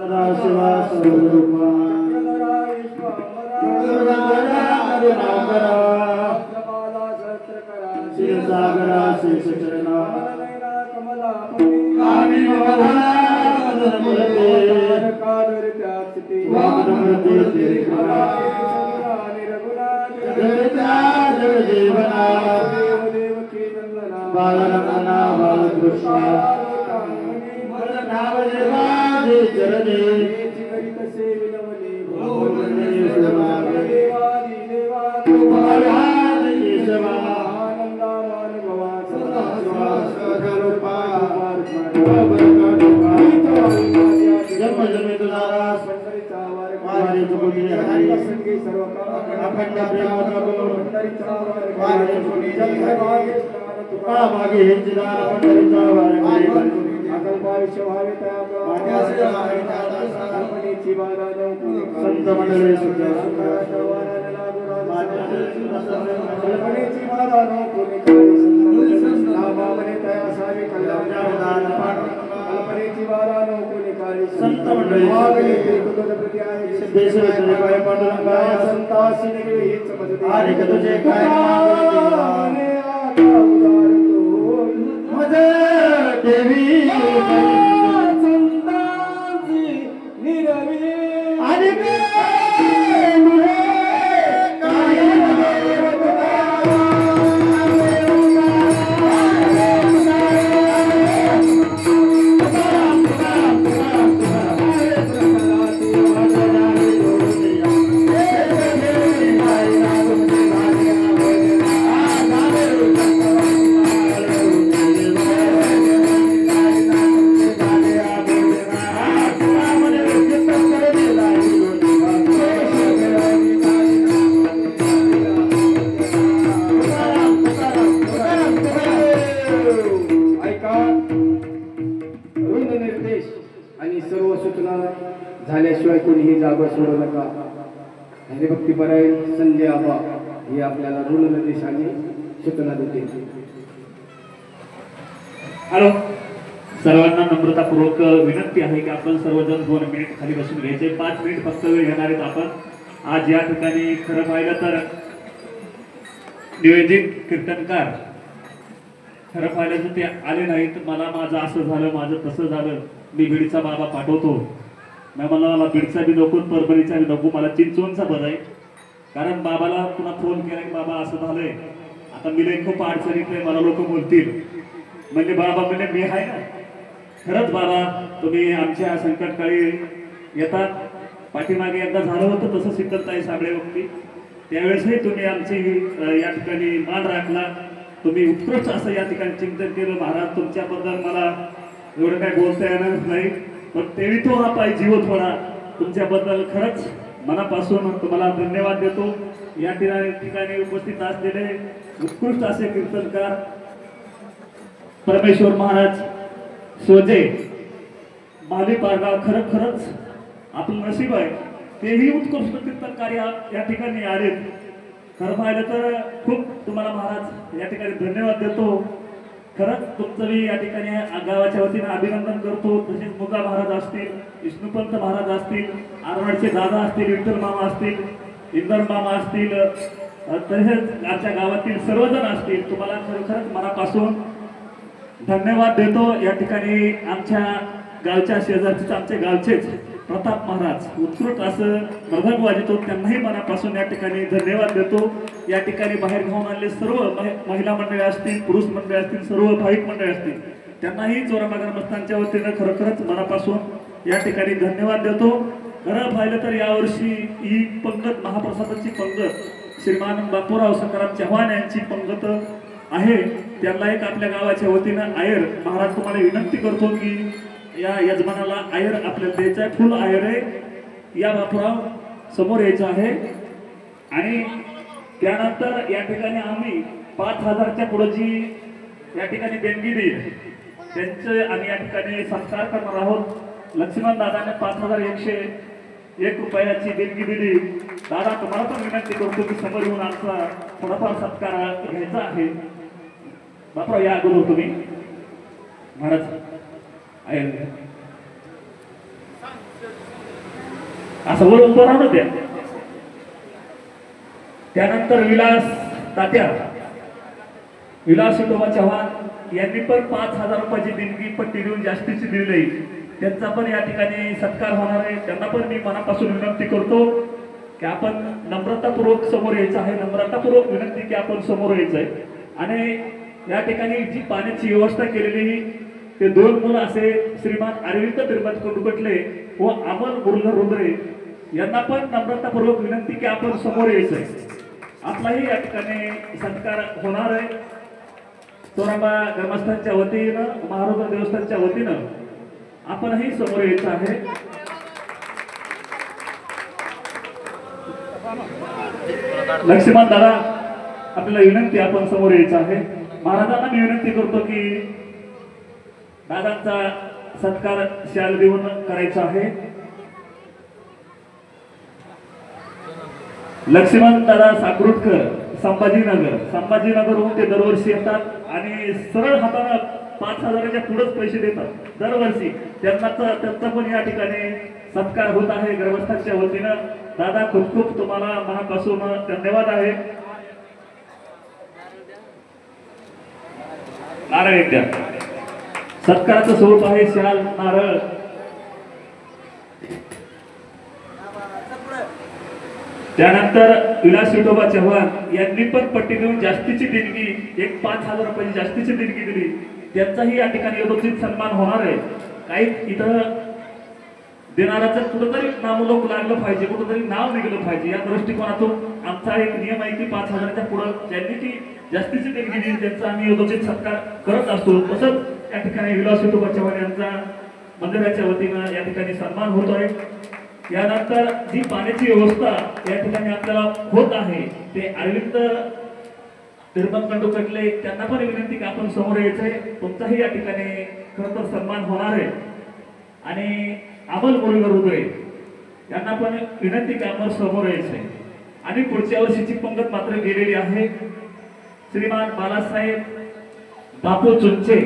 S4: सदाशिवा क्षीरसागरा शेषचरणा
S2: नयना कमलापती
S4: कामी भवना मदनमूर्ते
S2: कादरित्यास्ति
S4: वामनमूर्ते कृपा जगता जगजीवना
S2: देवकी नंदना
S4: बालरमणा बालकृष्ण मदनावदेवादि चरणे
S2: कसे विनवनी
S4: देवादि
S2: देवा
S4: देवादि केशवा
S2: आनंदामान भवा
S4: जन्म जन्मी तुझा वारी चुकली हरी अखंड प्रेमाचा वारी चुकली मागे हिंचिदार पंढरीचा वारी संत मंडळी संत मंडळी सिद्धेश्वर पांडुरंगाय आणि तुझे काय मज देवी आणि
S2: झाल्याशिवाय कोणीही जागा सोडू नका. हरिभक्तीपरायण संजय आबा हे आपल्याला ऋण निर्देश आणि सूचना देतील.
S1: हॅलो, सर्वांना नम्रतापूर्वक विनंती आहे की आपण सर्वजण 2 मिनिट खाली बसून घ्यायचे. 5 मिनिट फक्त वेळ घेणार आहेत आपण. आज या ठिकाणी खरं पाहिलं तर नियोजित कीर्तनकार खरं पाहिलं तर ते आले नाहीत. मला माझं असं झालं, माझं तसं झालं, मी बीडचा बाबा पाठवतो. मला बीडचा बी नको, परभणीचा बी नको, मला चिंचवणचा बरं आहे. कारण बाबाला पुन्हा फोन केला की बाबा असं झालंय, आता मी लई खूप अडचणीत आहे, मला लोक बोलतील. म्हणजे बाबा म्हणजे मी आहे ना. खरंच बाबा तुम्ही आमच्या संकटकाळी येतात. पाठीमागे एकदा झालं होतं तसं सिद्धताई साबळे वक्ती, त्यावेळेसही तुम्ही आमची या ठिकाणी मान राखला. तुम्ही उत्कृष्ट असं या ठिकाणी चिंतन केलं. महाराज तुमच्याबद्दल मला एवढं काय बोलता येणार नाही, पण तेही तो हा पाय जीव थोडा. तुमच्याबद्दल खरंच मनापासून तुम्हाला धन्यवाद देतो. या ठिकाणी उपस्थित असलेले उत्कृष्ट असे कीर्तनकार परमेश्वर महाराज सोजे माली पारगाव, खरंच आपलं नशीब आहे. तेही उत्कृष्ट कीर्तनकार या ठिकाणी आलेत. खरं पाहिलं तर खूप तुम्हाला महाराज या ठिकाणी धन्यवाद देतो. खरंच तुमचं मी या ठिकाणी गावाच्या वतीने अभिनंदन करतो. तसेच मुगा महाराज असतील, विष्णुपंत महाराज असतील, आरवाडचे दादा असतील, विठ्ठल मामा असतील, इंदर मामा असतील, तसेच आमच्या गावातील सर्वजण असतील. तुम्हाला खरोखरच मनापासून धन्यवाद देतो. या ठिकाणी आमच्या गावच्या शेजारचेच आमचे गावचेच प्रताप महाराज उत्कृष्ट असं मृदंग वाजवतो, त्यांनाही मनापासून या ठिकाणी धन्यवाद देतो. या ठिकाणी बाहेर घेऊन आलेले सर्व महिला मंडळी असतील, पुरुष मंडळी असतील, सर्व भाविक मंडळी असतील, त्यांनाही चोरामागर मस्तांच्या वतीनं खरोखरच मनापासून या ठिकाणी धन्यवाद देतो. खरं पाहिलं तर यावर्षी ही पंगत, महाप्रसादाची पंगत श्रीमान बापूराव सकाराम चव्हाण यांची पंगत आहे. त्यांना एक आपल्या गावाच्या वतीनं आयर महाराज तुम्हाला विनंती करतो की या यजमानाला आयर आपल्याला द्यायचं आहे. फुल आयर आहे. या बापूराव समोर यायचं आहे. आणि त्यानंतर या ठिकाणी आम्ही 5,000च्या पुढे जी या ठिकाणी देणगी देईल त्यांचे आम्ही या ठिकाणी सत्कार करणार आहोत. लक्ष्मण दादाने 5,101 रुपयाची देणगी दिली. दादा तुम्हाला पण विनंती करतो की समोर येऊन आमचा थोडाफार सत्कार घ्यायचा आहे. बापूराव या अगोदर तुम्ही महाराज असं बोलून तो राहू द्या. त्यानंतर विलास तात्या विलास विठोबा चव्हाण यांनी पण 5,000 रुपयाची देणगी पट्टी देऊन जास्तीची दिली, त्यांचा पण या ठिकाणी सत्कार होणार आहे. त्यांना पण मी मनापासून विनंती करतो की आपण नम्रतापूर्वक समोर यायचं आहे, नम्रतापूर्वक विनंती की आपण समोर यायचं आहे. आणि या ठिकाणी जी पाण्याची व्यवस्था केलेली ते 2 मुलं असे श्रीमान अरविंद तिरुपत कडुकटले व अमल मुरलीधर रुद्रे यांना पण नम्रतापूर्वक विनंती की आपण समोर यायचं आहे. आपलाही या ठिकाणी सत्कार होणार आहे. चोरांबा ग्रामस्थांच्या वतीनं, महारुद्र देवस्थानच्या वतीनं आपणही समोर यायचं आहे. लक्ष्मण दादा आपल्याला विनंती, आपण समोर यायचं आहे. महाराजांना मी विनंती करतो की दादांचा सत्कार शाल देऊन करायचा आहे. लक्ष्मण दादा साकरुटकर संभाजीनगरहून ते दरवर्षी येतात आणि सरळ हाताने 5,000च्या पुढेच पैसे देतात दरवर्षी. त्यांचा पण या ठिकाणी सत्कार होत आहे ग्रामस्थांच्या वतीनं. दादा खूप खूप तुम्हाला मनापासून धन्यवाद आहे. नारळ एक द्या. सत्काराचं स्वरूप आहे शाल, नारळ. त्यानंतर विलास विठोबा चव्हाण यांनी पण पट्टी देऊन जास्तीची देणगी, एक 5,000 रुपयाची जास्तीची देणगी दिली, त्यांचाही या ठिकाणी यथोचित सन्मान होणार आहे. काही इथं देणाऱ्याचं कुठंतरी नामलोक लागलं पाहिजे, कुठंतरी नाव निघलं पाहिजे, या दृष्टिकोनातून आमचा एक नियम आहे की 5,000च्या पुढं ज्यांनी की जास्तीची देणगी दिली त्यांचा आम्ही यथोचित सत्कार करत असतो. तसंच या ठिकाणी विलास विठोबा चव्हाण यांचा मंदिराच्या वतीनं या ठिकाणी सन्मान होतोय. यानंतर जी पाण्याची व्यवस्था या ठिकाणी आपल्याला होत आहे ते अरविंद तिरुपत कडुकटले त्यांना पण विनंती की आपण समोर यायचंय. तुमचाही या ठिकाणी खरं तर सन्मान होणार आहे. आणि अमल मुरलीधर रुद्रे यांना पण विनंती की आपण समोर यायचंय. आणि पुढच्या वर्षीची पंगत मात्र गेलेली आहे. श्रीमान बालासाहेब बापू चुंचे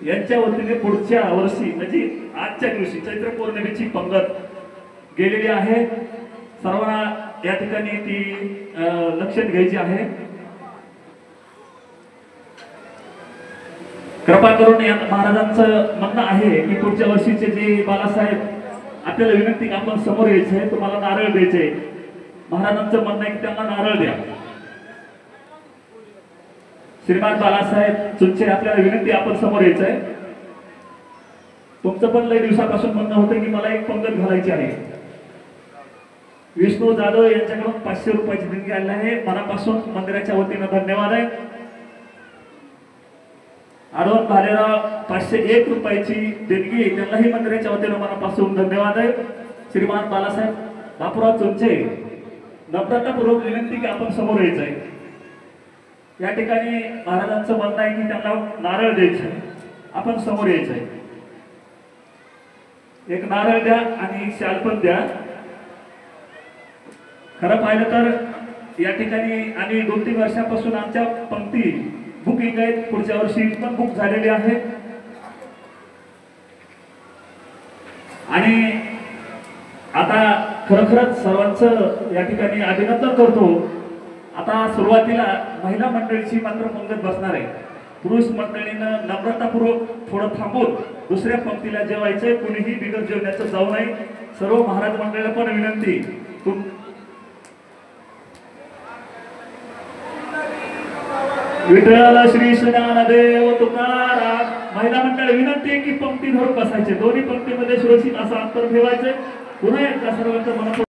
S1: यांच्या वतीने पुढच्या वर्षी म्हणजे आजच्या दिवशी चैत्र पौर्णिमेची पंगत गेलेली आहे. सर्वांना या ठिकाणी ती लक्षात घ्यायची आहे. कृपा करून या महाराजांचं म्हणणं आहे की पुढच्या वर्षीचे जे बालासाहेब आपल्याला विनंती की आपण समोर यायचंय, तुम्हाला नारळ द्यायचंय. महाराजांचं म्हणणं आहे की त्यांना नारळ द्या. श्रीमान बालासाहेब चुंचे आपल्याला विनंती आपण समोर यायचंय. तुमचं पण लई दिवसापासून म्हणणं होतं की मला एक पंगत घालायची आहे. विष्णू जाधव यांच्याकडून 500 रुपयाची देणगी आली आहे. मनापासून मंदिराच्या वतीनं धन्यवाद आहे. आडवण भालेराव 501 रुपयाची देणगी आहे, त्यांनाही मंदिराच्या वतीनं मनापासून धन्यवाद आहे. श्रीमान बालासाहेब बापूराव चुंचे नम्रतापूर्वक विनंती की आपण समोर यायचं आहे. या ठिकाणी महाराजांचं म्हणणं आहे की त्यांना नारळ द्यायचं आहे, आपण समोर यायचं आहे. एक नारळ द्या आणि एक शाल पण द्या. खरं पाहिलं तर या ठिकाणी आम्ही 2-3 वर्षापासून आमच्या पंक्ती बुकिंग आहेत, पुढच्या वर्षी पण बुक झालेली आहे. आणि आता खरोखरच सर्वांचं या ठिकाणी अभिनंदन करतो. आता सुरुवातीला महिला मंडळीची मात्र पंगत बसणार आहे. पुरुष मंडळीनं नम्रतापूर्वक थोडं थांबून दुसऱ्या पंक्तीला जेवायचंय. कुणीही बिगर जेवण्याचं जाऊ नये. सर्व महाराज मंडळीला पण विनंती, विठ्ठल श्री ज्ञानदेव तुकाराम. महिला मंडळ विनंती की पंक्ती धरून बसायचे, दोन्ही पंक्तीमध्ये सुरक्षित असं अंतर ठेवायचे. पुन्हा एकदा सर्वांचं मन